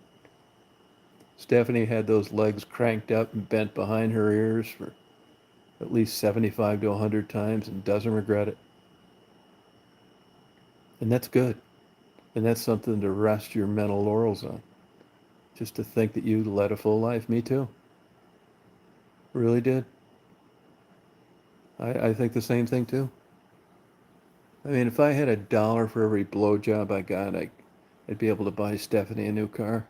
Stephanie had those legs cranked up and bent behind her ears for at least 75 to 100 times and doesn't regret it. And that's good. And that's something to rest your mental laurels on. Just to think that you led a full life. Me too. Really did. I think the same thing too. I mean, if I had $1 for every blowjob I got, I'd be able to buy Stephanie a new car.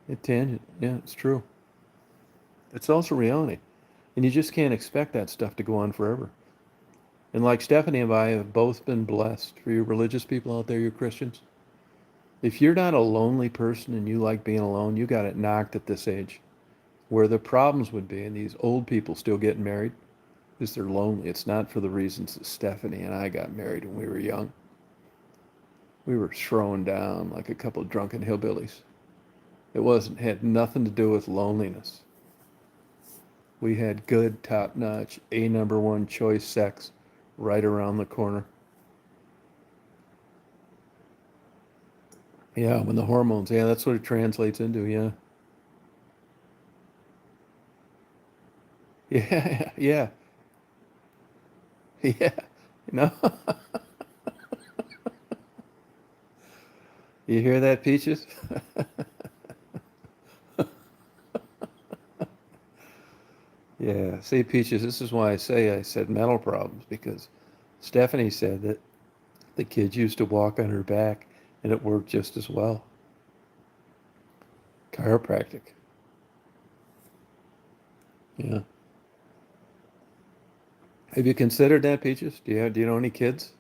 A tangent. Yeah, it's true. It's also reality. And you just can't expect that stuff to go on forever. And like Stephanie and I have both been blessed. For you religious people out there, you Christians, if you're not a lonely person and you like being alone, you got it knocked at this age. Where the problems would be, and these old people still getting married, is they're lonely. It's not for the reasons that Stephanie and I got married when we were young. We were thrown down like a couple of drunken hillbillies. It wasn't, had nothing to do with loneliness. We had good, top-notch, a number one choice sex right around the corner. Yeah, when the hormones, yeah, that's what it translates into, yeah. Yeah, yeah, yeah. No, you hear that, Peaches? Yeah, see, Peaches, this is why I said mental problems, because Stephanie said that the kids used to walk on her back and it worked just as well. Chiropractic. Yeah. Have you considered that, Peaches? Do you know any kids?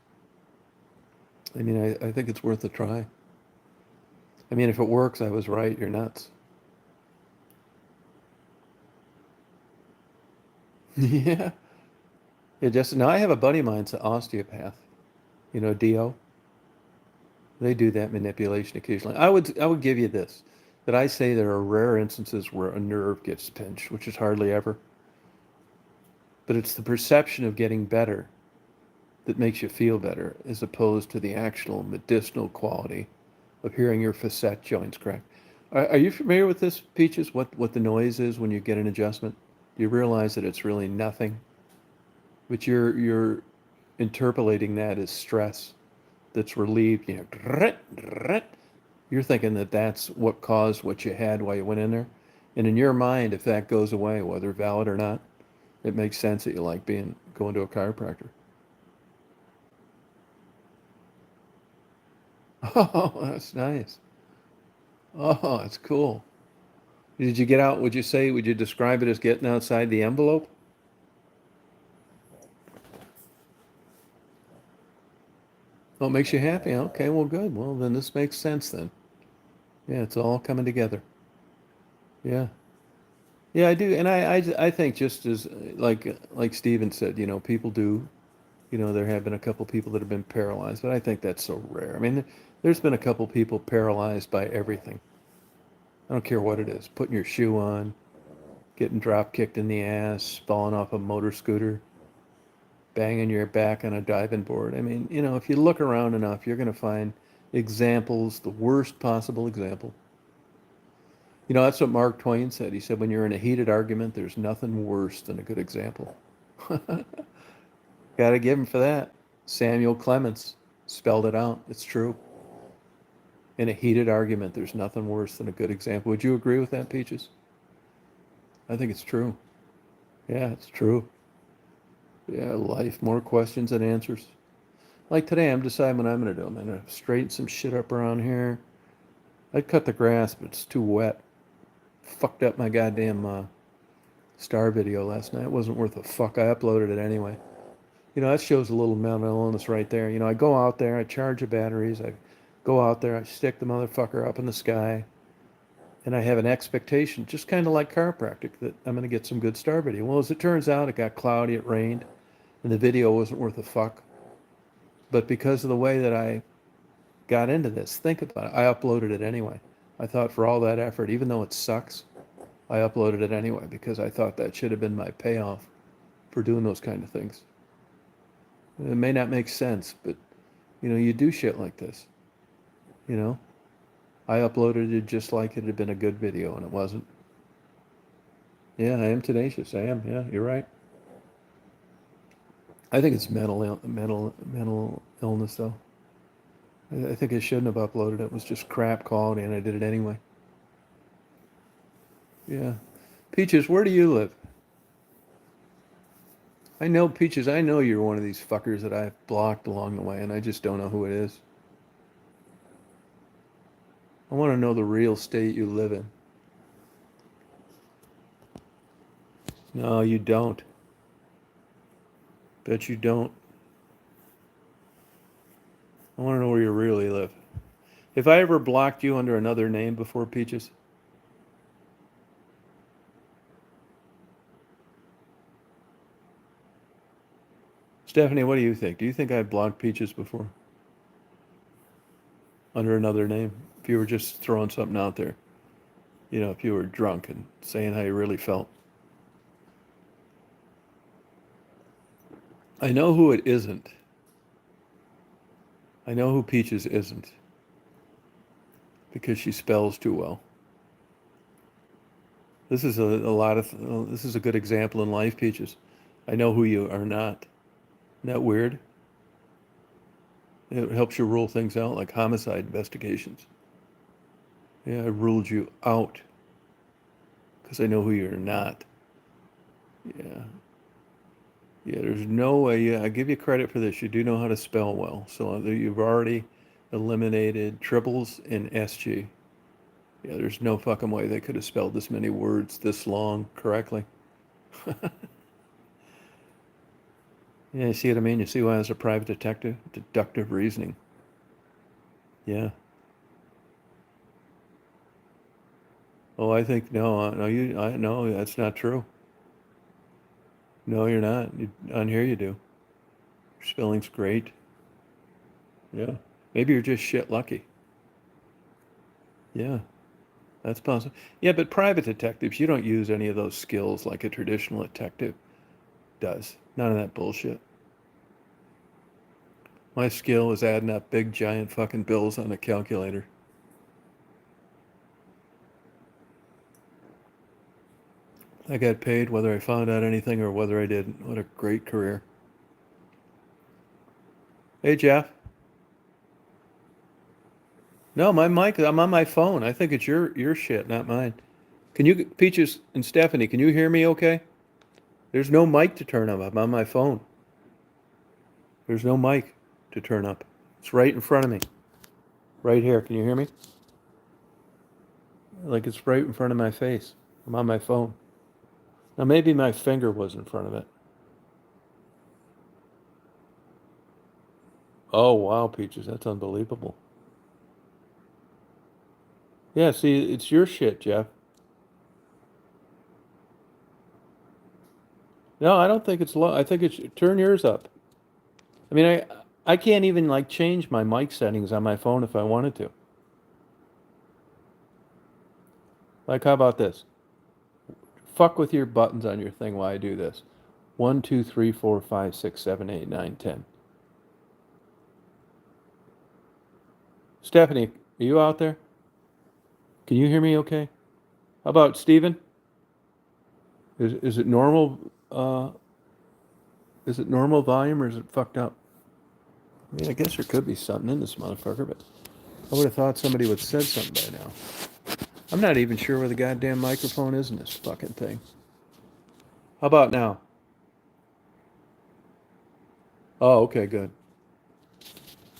I mean, I think it's worth a try. I mean, if it works, I was right. You're nuts. Yeah. Yeah, just now I have a buddy of mine's an osteopath. You know, DO. They do that manipulation occasionally. I would give you this, that I say there are rare instances where a nerve gets pinched, which is hardly ever. But it's the perception of getting better that makes you feel better, as opposed to the actual medicinal quality of hearing your facet joints crack. Are you familiar with this, Peaches? What the noise is when you get an adjustment? Do you realize that it's really nothing, but you're interpolating that as stress that's relieved. You know, you're thinking that that's what caused what you had while you went in there, and in your mind, if that goes away, whether valid or not, it makes sense that you like being going to a chiropractor. Oh, that's nice. Oh, that's cool. Did you get out? Would you describe it as getting outside the envelope? Oh, it makes you happy. Okay, well, good. Well, then this makes sense then. Yeah, it's all coming together. Yeah. Yeah, I do. And I think just as like Steven said, people do, there have been a couple people that have been paralyzed, but I think that's so rare. I mean, there's been a couple people paralyzed by everything. I don't care what it is. Putting your shoe on, getting drop kicked in the ass, falling off a motor scooter, banging your back on a diving board. I mean, if you look around enough, you're going to find examples, the worst possible example. That's what Mark Twain said. He said, when you're in a heated argument, there's nothing worse than a good example. Got to give him for that. Samuel Clemens spelled it out. It's true. In a heated argument, there's nothing worse than a good example. Would you agree with that, Peaches? I think it's true. Yeah, it's true. Yeah, life, more questions than answers. Like today, I'm deciding what I'm going to do. I'm going to straighten some shit up around here. I'd cut the grass, but it's too wet. Fucked up my goddamn star video last night. It wasn't worth a fuck. I uploaded it anyway. That shows a little mental illness right there. I go out there, I charge the batteries, I go out there, I stick the motherfucker up in the sky, and I have an expectation, just kind of like chiropractic, that I'm going to get some good star video. Well, as it turns out, it got cloudy, it rained, and the video wasn't worth a fuck. But because of the way that I got into this, think about it, I uploaded it anyway. I thought for all that effort, even though it sucks, I uploaded it anyway because I thought that should have been my payoff for doing those kind of things. It may not make sense, but you do shit like this, you know? I uploaded it just like it had been a good video, and it wasn't. Yeah, I am tenacious. I am. Yeah, you're right. I think it's mental illness, though. I think I shouldn't have uploaded it. It was just crap quality, and I did it anyway. Yeah. Peaches, where do you live? I know, Peaches, I know you're one of these fuckers that I've blocked along the way, and I just don't know who it is. I want to know the real state you live in. No, you don't. Bet you don't. I want to know where you really live. If I ever blocked you under another name before, Peaches? Stephanie, what do you think? Do you think I blocked Peaches before? Under another name? If you were just throwing something out there. You know, if you were drunk and saying how you really felt. I know who it isn't. I know who Peaches isn't. Because she spells too well. This is this is a good example in life, Peaches. I know who you are not. Isn't that weird? It helps you rule things out, like homicide investigations. Yeah, I ruled you out because I know who you're not. Yeah. Yeah, there's no way. Yeah, I give you credit for this. You do know how to spell well. So you've already eliminated triples and SG. Yeah, there's no fucking way they could have spelled this many words this long correctly. Yeah, you see what I mean? You see why I was a private detective? Deductive reasoning. Yeah. Oh, I think no, no, that's not true. No, you're not. On here you do. Your spelling's great. Yeah. Maybe you're just shit lucky. Yeah, that's possible. Yeah, but private detectives, you don't use any of those skills like a traditional detective does. None of that bullshit. My skill is adding up big giant fucking bills on a calculator. I got paid whether I found out anything or whether I didn't. What a great career. Hey, Jeff. No, my mic, I'm on my phone. I think it's your shit, not mine. Can you, Peaches and Stephanie, can you hear me okay? There's no mic to turn up. I'm on my phone. There's no mic to turn up. It's right in front of me. Right here. Can you hear me? Like it's right in front of my face. I'm on my phone. Now maybe my finger was in front of it. Oh wow, Peaches, that's unbelievable. Yeah, see, it's your shit, Jeff. No, I don't think it's low. I think it's turn yours up. I mean, I can't even like change my mic settings on my phone if I wanted to. Like, how about this? Fuck with your buttons on your thing while I do this. 1, 2, 3, 4, 5, 6, 7, 8, 9, 10. Stephanie, are you out there? Can you hear me okay? How about Steven? Is it normal? Is it normal volume or is it fucked up? I mean, I guess there could be something in this motherfucker, but I would have thought somebody would have said something by now. I'm not even sure where the goddamn microphone is in this fucking thing. How about now? Oh, okay, good.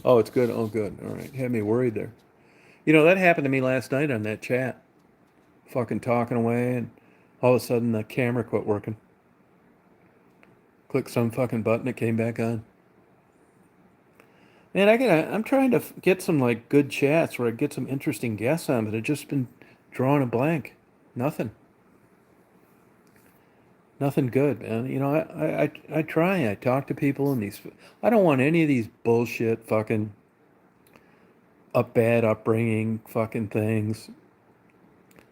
Oh, it's good. Oh, good. All right. Had me worried there. You know, that happened to me last night on that chat. Fucking talking away, and all of a sudden the camera quit working. Clicked some fucking button, it came back on. Man, I'm trying to get some like good chats where I get some interesting guests on, but I've just been drawing a blank. Nothing. Nothing good, man. You know, I try. I talk to people and these. I don't want any of these bullshit fucking bad upbringing fucking things.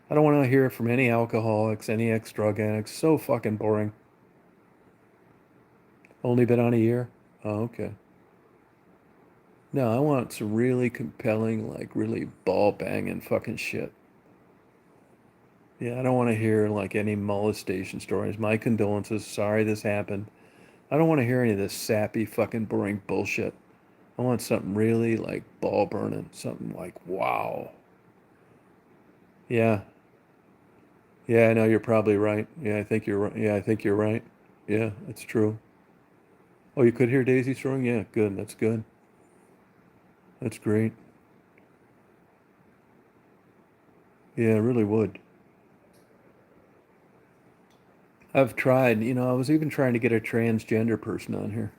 I don't want to hear from any alcoholics, any ex-drug addicts. So fucking boring. Only been on a year? Oh, okay. No, I want some really compelling, like really ball banging fucking shit. Yeah, I don't want to hear like any molestation stories. My condolences. Sorry this happened. I don't want to hear any of this sappy, fucking boring bullshit. I want something really like ball burning. Something like, wow. Yeah. Yeah, I know you're probably right. Yeah, I think you're right. Yeah, I think you're right. Yeah, it's true. Oh, you could hear Daisy snoring? Yeah, good. That's good. That's great. Yeah, I really would. I've tried, I was even trying to get a transgender person on here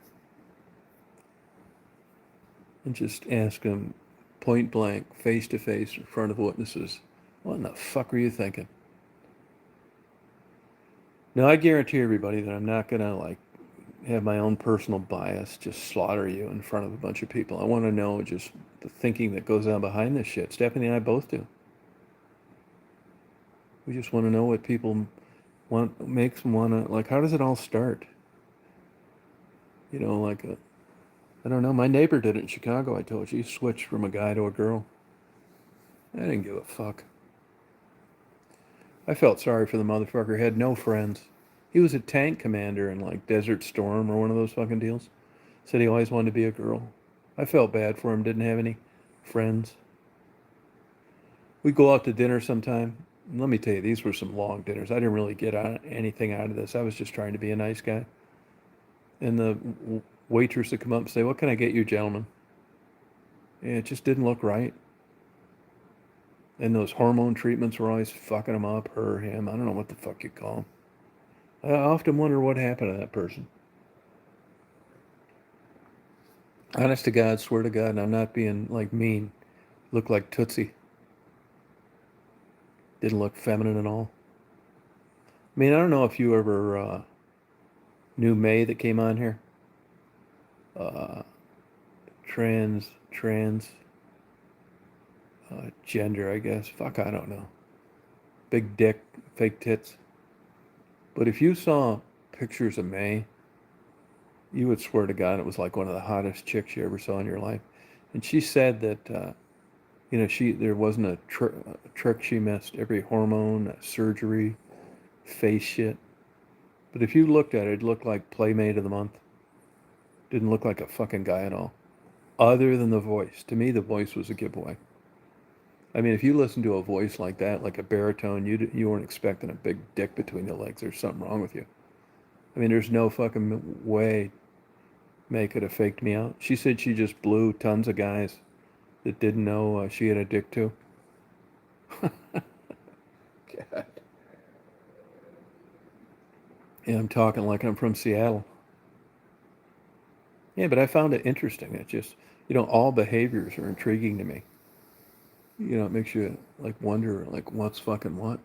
and just ask them point blank, face to face, in front of witnesses, what in the fuck were you thinking? Now, I guarantee everybody that I'm not gonna like have my own personal bias just slaughter you in front of a bunch of people. I want to know just the thinking that goes on behind this shit. Stephanie and I both do. We just want to know what people want, makes them want to, like, how does it all start? Like, I don't know. My neighbor did it in Chicago, I told you. He switched from a guy to a girl. I didn't give a fuck. I felt sorry for the motherfucker. He had no friends. He was a tank commander in, like, Desert Storm or one of those fucking deals. Said he always wanted to be a girl. I felt bad for him. Didn't have any friends. We go out to dinner sometime. Let me tell you, these were some long dinners. I didn't really get anything out of this. I was just trying to be a nice guy. And the waitress would come up and say, "What can I get you, gentlemen?" And it just didn't look right. And those hormone treatments were always fucking him up, her, him. I don't know what the fuck you call him. I often wonder what happened to that person. Honest to God, swear to God, and I'm not being like mean. Looked like Tootsie. Didn't look feminine at all. I mean, I don't know if you ever knew May that came on here. Uh, trans gender, I guess. Fuck, I don't know. Big dick, fake tits. But if you saw pictures of May, you would swear to God it was like one of the hottest chicks you ever saw in your life. And she said that, she there wasn't a trick she missed. Every hormone, surgery, face shit. But if you looked at it, it looked like Playmate of the Month. Didn't look like a fucking guy at all. Other than the voice. To me, the voice was a giveaway. I mean, if you listen to a voice like that, like a baritone, you weren't expecting a big dick between the legs. There's something wrong with you. I mean, there's no fucking way May could have faked me out. She said she just blew tons of guys that didn't know she had a dick too. God. Yeah, I'm talking like I'm from Seattle. Yeah, but I found it interesting. It just, all behaviors are intriguing to me. It makes you like wonder like what's fucking what.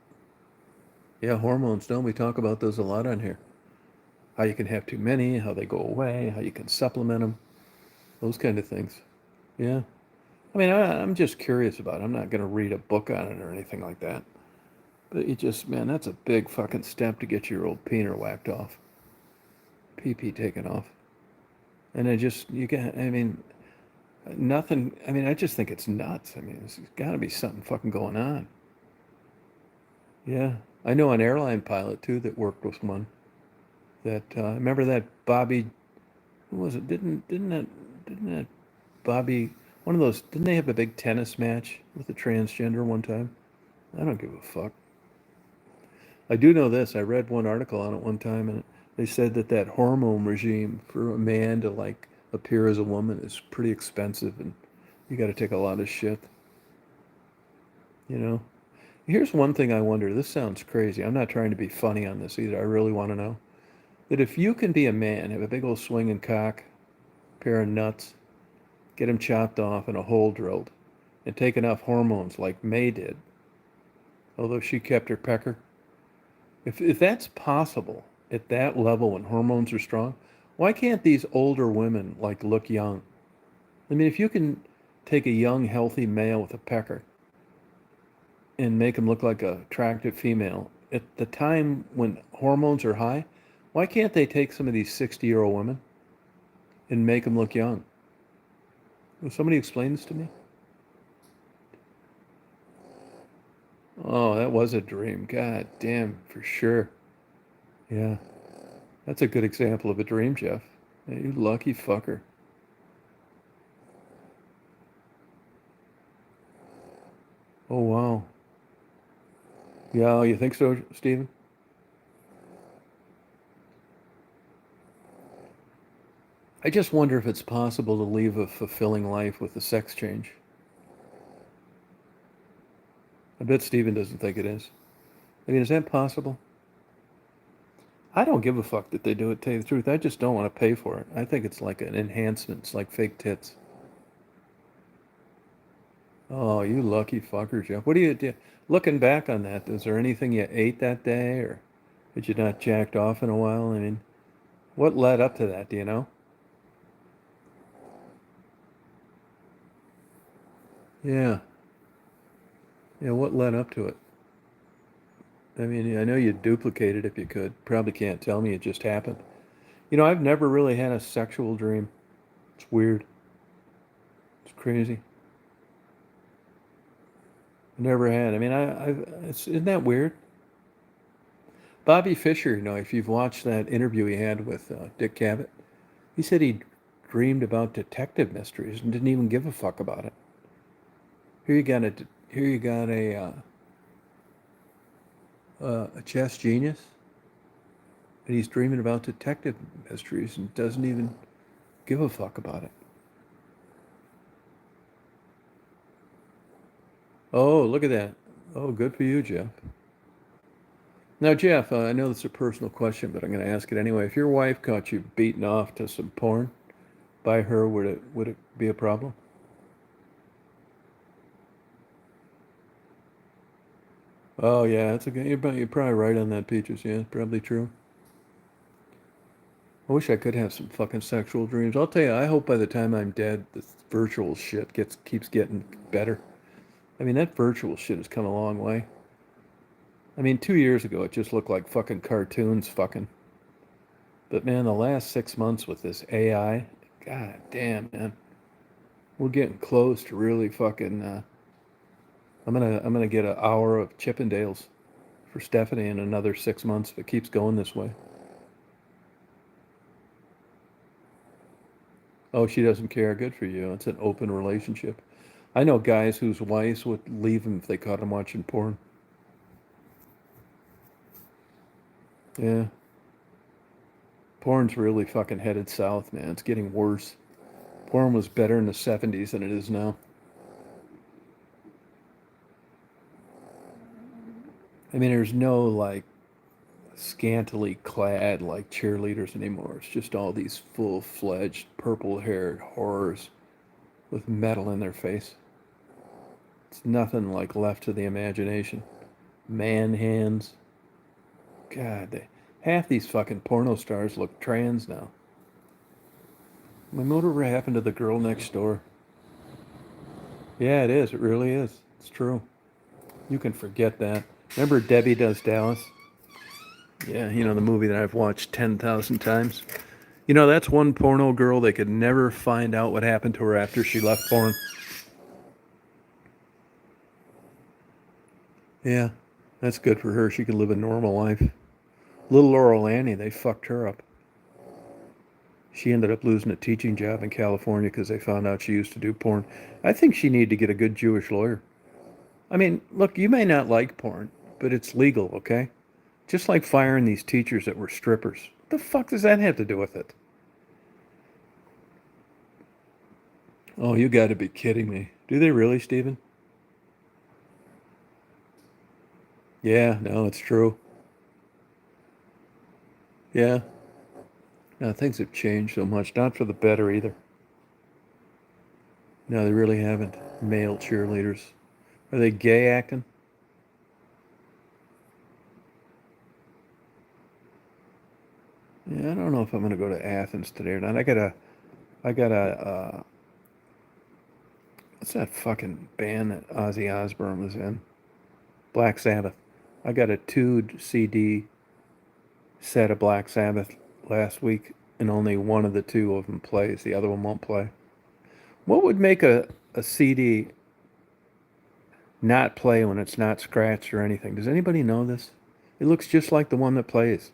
Yeah, hormones, don't we talk about those a lot on here? How you can have too many, how they go away, how you can supplement them, those kind of things. Yeah. I mean, I'm just curious about it. I'm not going to read a book on it or anything like that. But it just, man, that's a big fucking step to get your old peener whacked off. PP taken off. And I mean, nothing, I mean, I just think it's nuts. I mean, there's got to be something fucking going on. Yeah. I know an airline pilot, too, that worked with one. That, remember that Bobby, who was it? Didn't that Bobby, one of those, didn't they have a big tennis match with a transgender one time? I don't give a fuck. I do know this. I read one article on it one time, and they said that hormone regime for a man to like appear as a woman is pretty expensive, and you got to take a lot of shit. You know. Here's one thing I wonder. This sounds crazy. I'm not trying to be funny on this either. I really want to know that if you can be a man, have a big old swinging cock, pair of nuts, get him chopped off and a hole drilled, and take enough hormones like May did, although she kept her pecker. If that's possible at that level when hormones are strong, why can't these older women like look young? I mean, if you can take a young, healthy male with a pecker and make him look like a attractive female at the time when hormones are high, why can't they take some of these 60-year-old women and make them look young? Will somebody explain this to me? Oh, that was a dream. God damn, for sure. Yeah, that's a good example of a dream, Jeff. Hey, you lucky fucker. Oh, wow. Yeah, you think so, Stephen? I just wonder if it's possible to leave a fulfilling life with a sex change. I bet Stephen doesn't think it is. I mean, is that possible? I don't give a fuck that they do it, tell you the truth. I just don't want to pay for it. I think it's like an enhancement. It's like fake tits. Oh, you lucky fucker, Jeff. What do you do? Looking back on that, is there anything you ate that day or had you not jacked off in a while? I mean, what led up to that, do you know? Yeah. Yeah, what led up to it? I mean, I know you'd duplicate it if you could. Probably can't tell me it just happened. You know, I've never really had a sexual dream. It's weird. It's crazy. Never had. I mean, isn't that weird? Bobby Fischer, if you've watched that interview he had with Dick Cavett, he said he dreamed about detective mysteries and didn't even give a fuck about it. Here you got a here you got a chess genius, and he's dreaming about detective mysteries and doesn't even give a fuck about it. Oh, look at that. Oh, good for you, Jeff. Now, Jeff, I know this is a personal question, but I'm going to ask it anyway. If your wife caught you beating off to some porn by her, would it be a problem? Oh yeah, that's a good. You're probably right on that, Peaches. Yeah, probably true. I wish I could have some fucking sexual dreams. I'll tell you, I hope by the time I'm dead, this virtual shit keeps getting better. I mean, that virtual shit has come a long way. I mean, 2 years ago, it just looked like fucking cartoons, fucking. But man, the last 6 months with this AI, god damn, man, we're getting close to really fucking. I'm gonna get an hour of Chippendales for Stephanie in another 6 months if it keeps going this way. Oh, she doesn't care. Good for you. It's an open relationship. I know guys whose wives would leave them if they caught them watching porn. Yeah. Porn's really fucking headed south, man. It's getting worse. Porn was better in the 70s than it is now. I mean, there's no like scantily clad like cheerleaders anymore. It's just all these full-fledged purple-haired horrors with metal in their face. It's nothing like left to the imagination. Man hands. God, half these fucking porno stars look trans now. I mean, whatever happened to the girl next door? Yeah, it is. It really is. It's true. You can forget that. Remember Debbie Does Dallas? Yeah, the movie that I've watched 10,000 times. That's one porno girl. They could never find out what happened to her after she left porn. Yeah, that's good for her. She could live a normal life. Little Laurel Annie, they fucked her up. She ended up losing a teaching job in California because they found out she used to do porn. I think she needed to get a good Jewish lawyer. I mean, look, you may not like porn, but it's legal, okay? Just like firing these teachers that were strippers. What the fuck does that have to do with it? Oh, you got to be kidding me. Do they really, Stephen? Yeah, no, it's true. Yeah. No, things have changed so much. Not for the better either. No, they really haven't. Male cheerleaders. Are they gay acting? Yeah, I don't know if I'm going to go to Athens today or not. I got a, what's that fucking band that Ozzy Osbourne was in? Black Sabbath. I got a 2 CD set of Black Sabbath last week, and only one of the two of them plays. The other one won't play. What would make a CD not play when it's not scratched or anything? Does anybody know this? It looks just like the one that plays.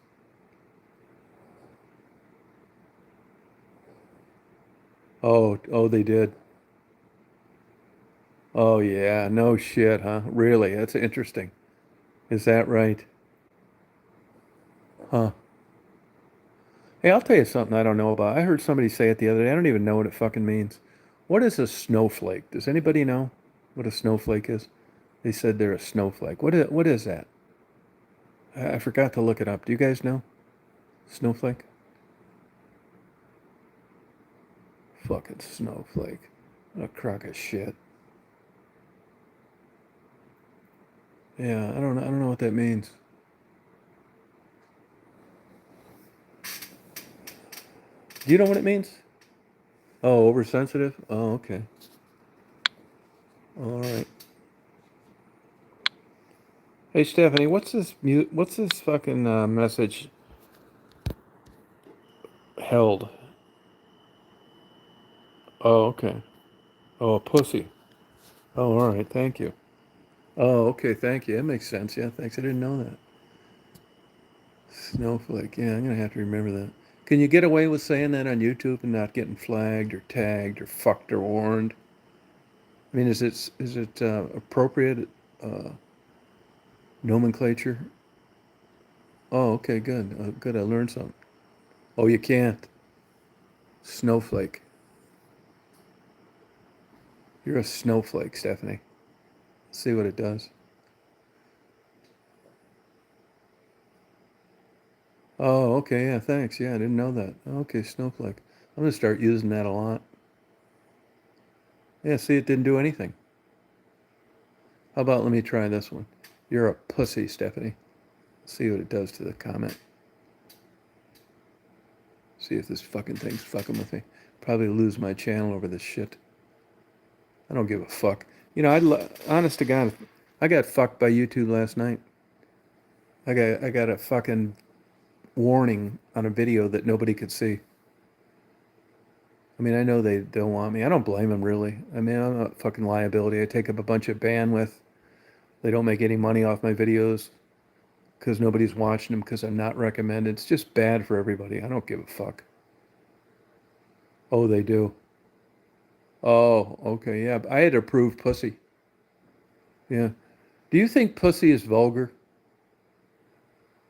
Oh, they did. Oh, yeah. No shit, huh? Really? That's interesting. Is that right? Huh. Hey, I'll tell you something I don't know about. I heard somebody say it the other day. I don't even know what it fucking means. What is a snowflake? Does anybody know what a snowflake is? They said they're a snowflake. What is that? I forgot to look it up. Do you guys know? Snowflake? Fucking snowflake. A crock of shit. Yeah, I don't know what that means. Do you know what it means? Oh, oversensitive? Oh, okay. All right. Hey, Stephanie, what's this fucking message held? Oh, okay. Oh, a pussy. Oh, all right. Thank you. Oh, okay. Thank you. That makes sense. Yeah, thanks. I didn't know that. Snowflake. Yeah, I'm gonna have to remember that. Can you get away with saying that on YouTube and not getting flagged or tagged or fucked or warned? I mean, is it appropriate uh, nomenclature? Oh, okay, good. Good. I learned something. Oh, you can't. Snowflake. You're a snowflake, Stephanie. See what it does. Oh, okay. Yeah, thanks. Yeah, I didn't know that. Okay, snowflake. I'm gonna start using that a lot. Yeah, see, it didn't do anything. How about let me try this one? You're a pussy, Stephanie. See what it does to the comment. See if this fucking thing's fucking with me. Probably lose my channel over this shit. I don't give a fuck. Honest to God, I got fucked by YouTube last night. I got a fucking warning on a video that nobody could see. I mean, I know they don't want me. I don't blame them really. I mean, I'm a fucking liability. I take up a bunch of bandwidth. They don't make any money off my videos because nobody's watching them because I'm not recommended. It's just bad for everybody. I don't give a fuck. Oh, they do. Oh, okay, yeah. I had approved pussy. Yeah. Do you think pussy is vulgar?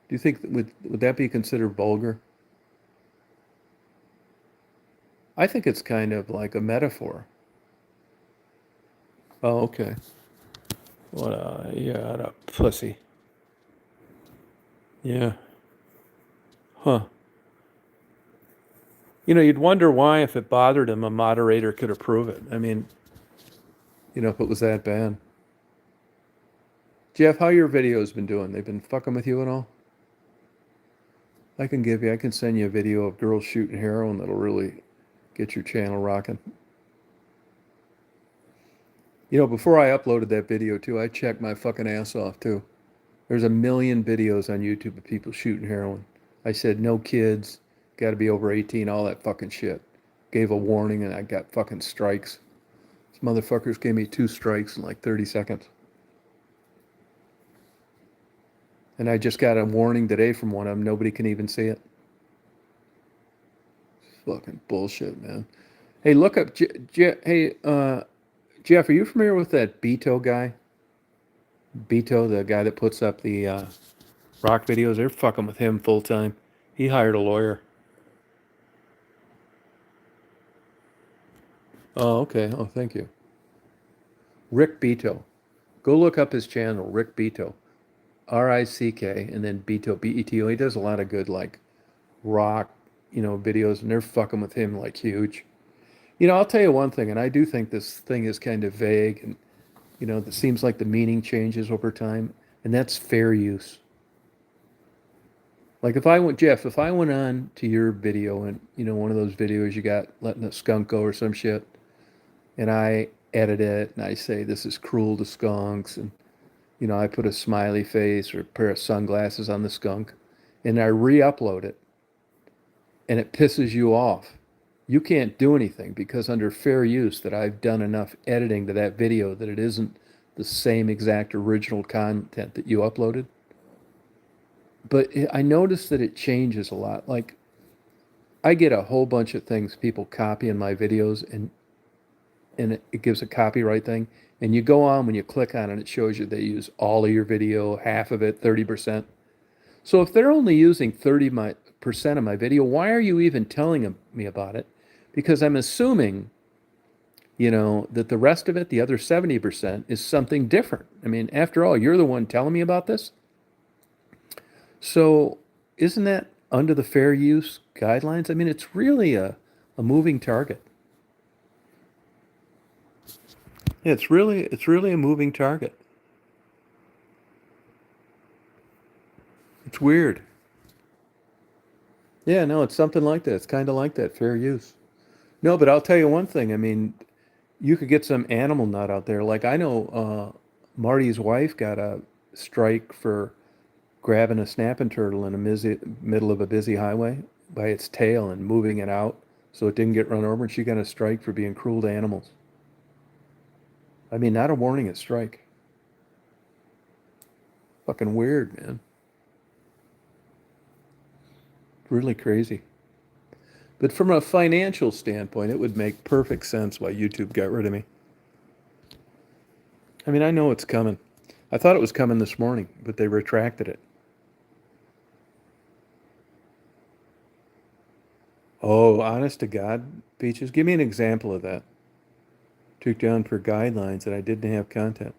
Do you think would that be considered vulgar? I think it's kind of like a metaphor. Oh, okay. What yeah, a pussy. Yeah. Huh. You'd wonder why if it bothered him, a moderator could approve it. I mean, if it was that bad. Jeff, how your videos been doing? They've been fucking with you at all? I can send you a video of girls shooting heroin that'll really get your channel rocking. Before I uploaded that video too, I checked my fucking ass off too. There's a million videos on YouTube of people shooting heroin. I said no kids, got to be over 18, all that fucking shit. Gave a warning and I got fucking strikes. These motherfuckers gave me 2 strikes in like 30 seconds. And I just got a warning today from one of them. Nobody can even see it. Fucking bullshit, man. Hey, look up. Jeff, are you familiar with that Beto guy? Beto, the guy that puts up the rock videos. They're fucking with him full time. He hired a lawyer. Oh, okay. Oh, thank you. Rick Beto. Go look up his channel, Rick Beto. Rick, and then Beto, Beto. He does a lot of good, like, rock, videos, and they're fucking with him like huge. I'll tell you one thing, and I do think this thing is kind of vague, and, it seems like the meaning changes over time, and that's fair use. Like if I went on to your video and, one of those videos you got letting a skunk go or some shit, and I edit it and I say this is cruel to skunks, and, I put a smiley face or a pair of sunglasses on the skunk, and I re-upload it, and it pisses you off. you can't do anything because under fair use that I've done enough editing to that video that it isn't the same exact original content that you uploaded. But I noticed that it changes a lot. Like I get a whole bunch of things people copy in my videos and it gives a copyright thing. And you go on when you click on it, it shows you they use all of your video, half of it, 30%. So if they're only using 30% of my video, why are you even telling me about it? Because I'm assuming, that the rest of it, the other 70%, is something different. I mean, after all, you're the one telling me about this. So isn't that under the fair use guidelines? I mean, it's really a moving target. Yeah, it's really a moving target. It's weird. Yeah, no, it's something like that. It's kind of like that, fair use. No, but I'll tell you one thing. I mean, you could get some animal nut out there. Like I know Marty's wife got a strike for grabbing a snapping turtle in the middle of a busy highway by its tail and moving it out so it didn't get run over, and she got a strike for being cruel to animals. I mean, not a warning, a strike. Fucking weird, man. Really crazy. But from a financial standpoint, it would make perfect sense why YouTube got rid of me. I mean, I know it's coming. I thought it was coming this morning, but they retracted it. Oh, honest to God, Peaches, give me an example of that. Took down for guidelines that I didn't have content.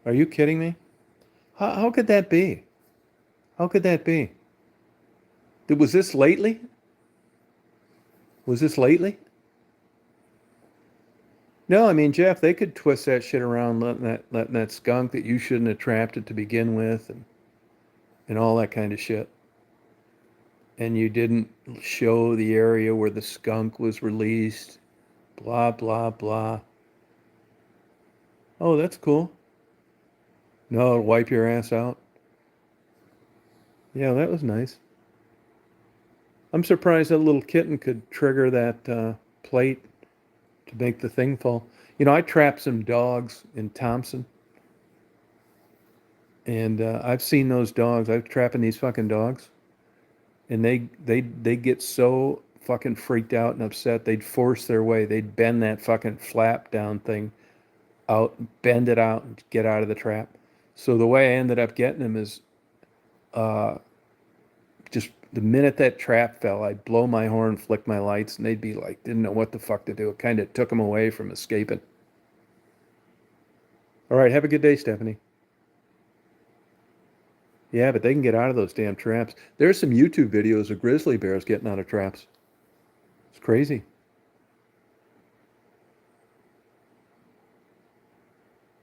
Are you kidding me? How could that be? How could that be? Was this lately? Was this lately? No, I mean, Jeff, they could twist that shit around, letting that skunk that you shouldn't have trapped it to begin with, and all that kind of shit. And you didn't show the area where the skunk was released. Blah blah blah. Oh, that's cool. No, wipe your ass out. Yeah, that was nice. I'm surprised that little kitten could trigger that plate to make the thing fall. I trapped some dogs in Thompson, and I've seen those dogs. I'm trapping these fucking dogs, and they get so fucking freaked out and upset. They'd force their way. They'd bend that fucking flap down thing out, bend it out, and get out of the trap. So the way I ended up getting them is uh, just the minute that trap fell, I'd blow my horn, flick my lights, and they'd be like, didn't know what the fuck to do. It kind of took them away from escaping. All right, have a good day, Stephanie. Yeah, but they can get out of those damn traps. There's some YouTube videos of grizzly bears getting out of traps. It's crazy.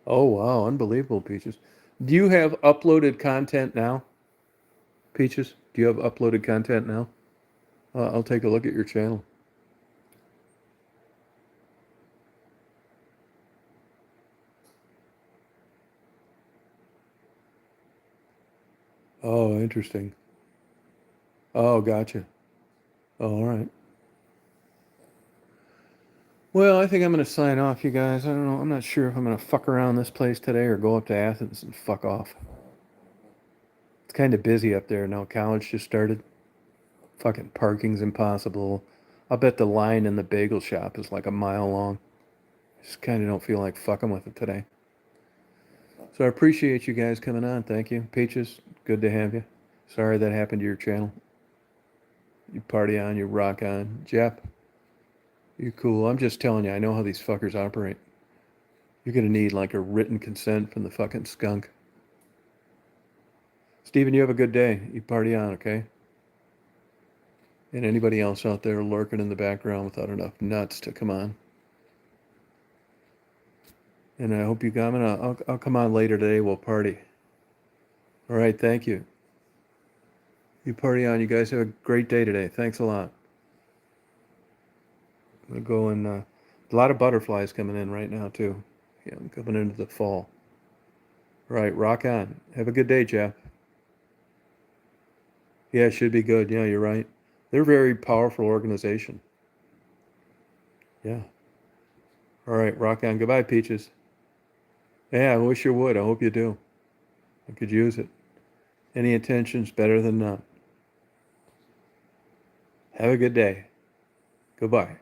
Oh, wow, unbelievable, Peaches. Do you have uploaded content now, Peaches? Do you have uploaded content now? I'll take a look at your channel. Oh, interesting. Oh, gotcha. Oh, all right. Well, I think I'm going to sign off, you guys. I don't know. I'm not sure if I'm going to fuck around this place today or go up to Athens and fuck off. It's kind of busy up there now. College just started. Fucking parking's impossible. I'll bet the line in the bagel shop is like a mile long. Just kind of don't feel like fucking with it today. So I appreciate you guys coming on. Thank you. Peaches, good to have you. Sorry that happened to your channel. You party on, you rock on. Jeff, you're cool. I'm just telling you, I know how these fuckers operate. You're gonna need like a written consent from the fucking skunk. Steven, you have a good day. You party on, okay? And anybody else out there lurking in the background without enough nuts to come on. And I hope you come, and I'll come on later today. We'll party. All right, thank you. You party on. You guys have a great day today. Thanks a lot. I'm gonna go and a lot of butterflies coming in right now too. Yeah, I'm coming into the fall. All right, rock on. Have a good day, Jeff. Yeah, it should be good. Yeah, you're right. They're a very powerful organization. Yeah. All right, rock on. Goodbye, Peaches. Yeah, I wish you would. I hope you do. I could use it. Any intentions better than none. Have a good day. Goodbye.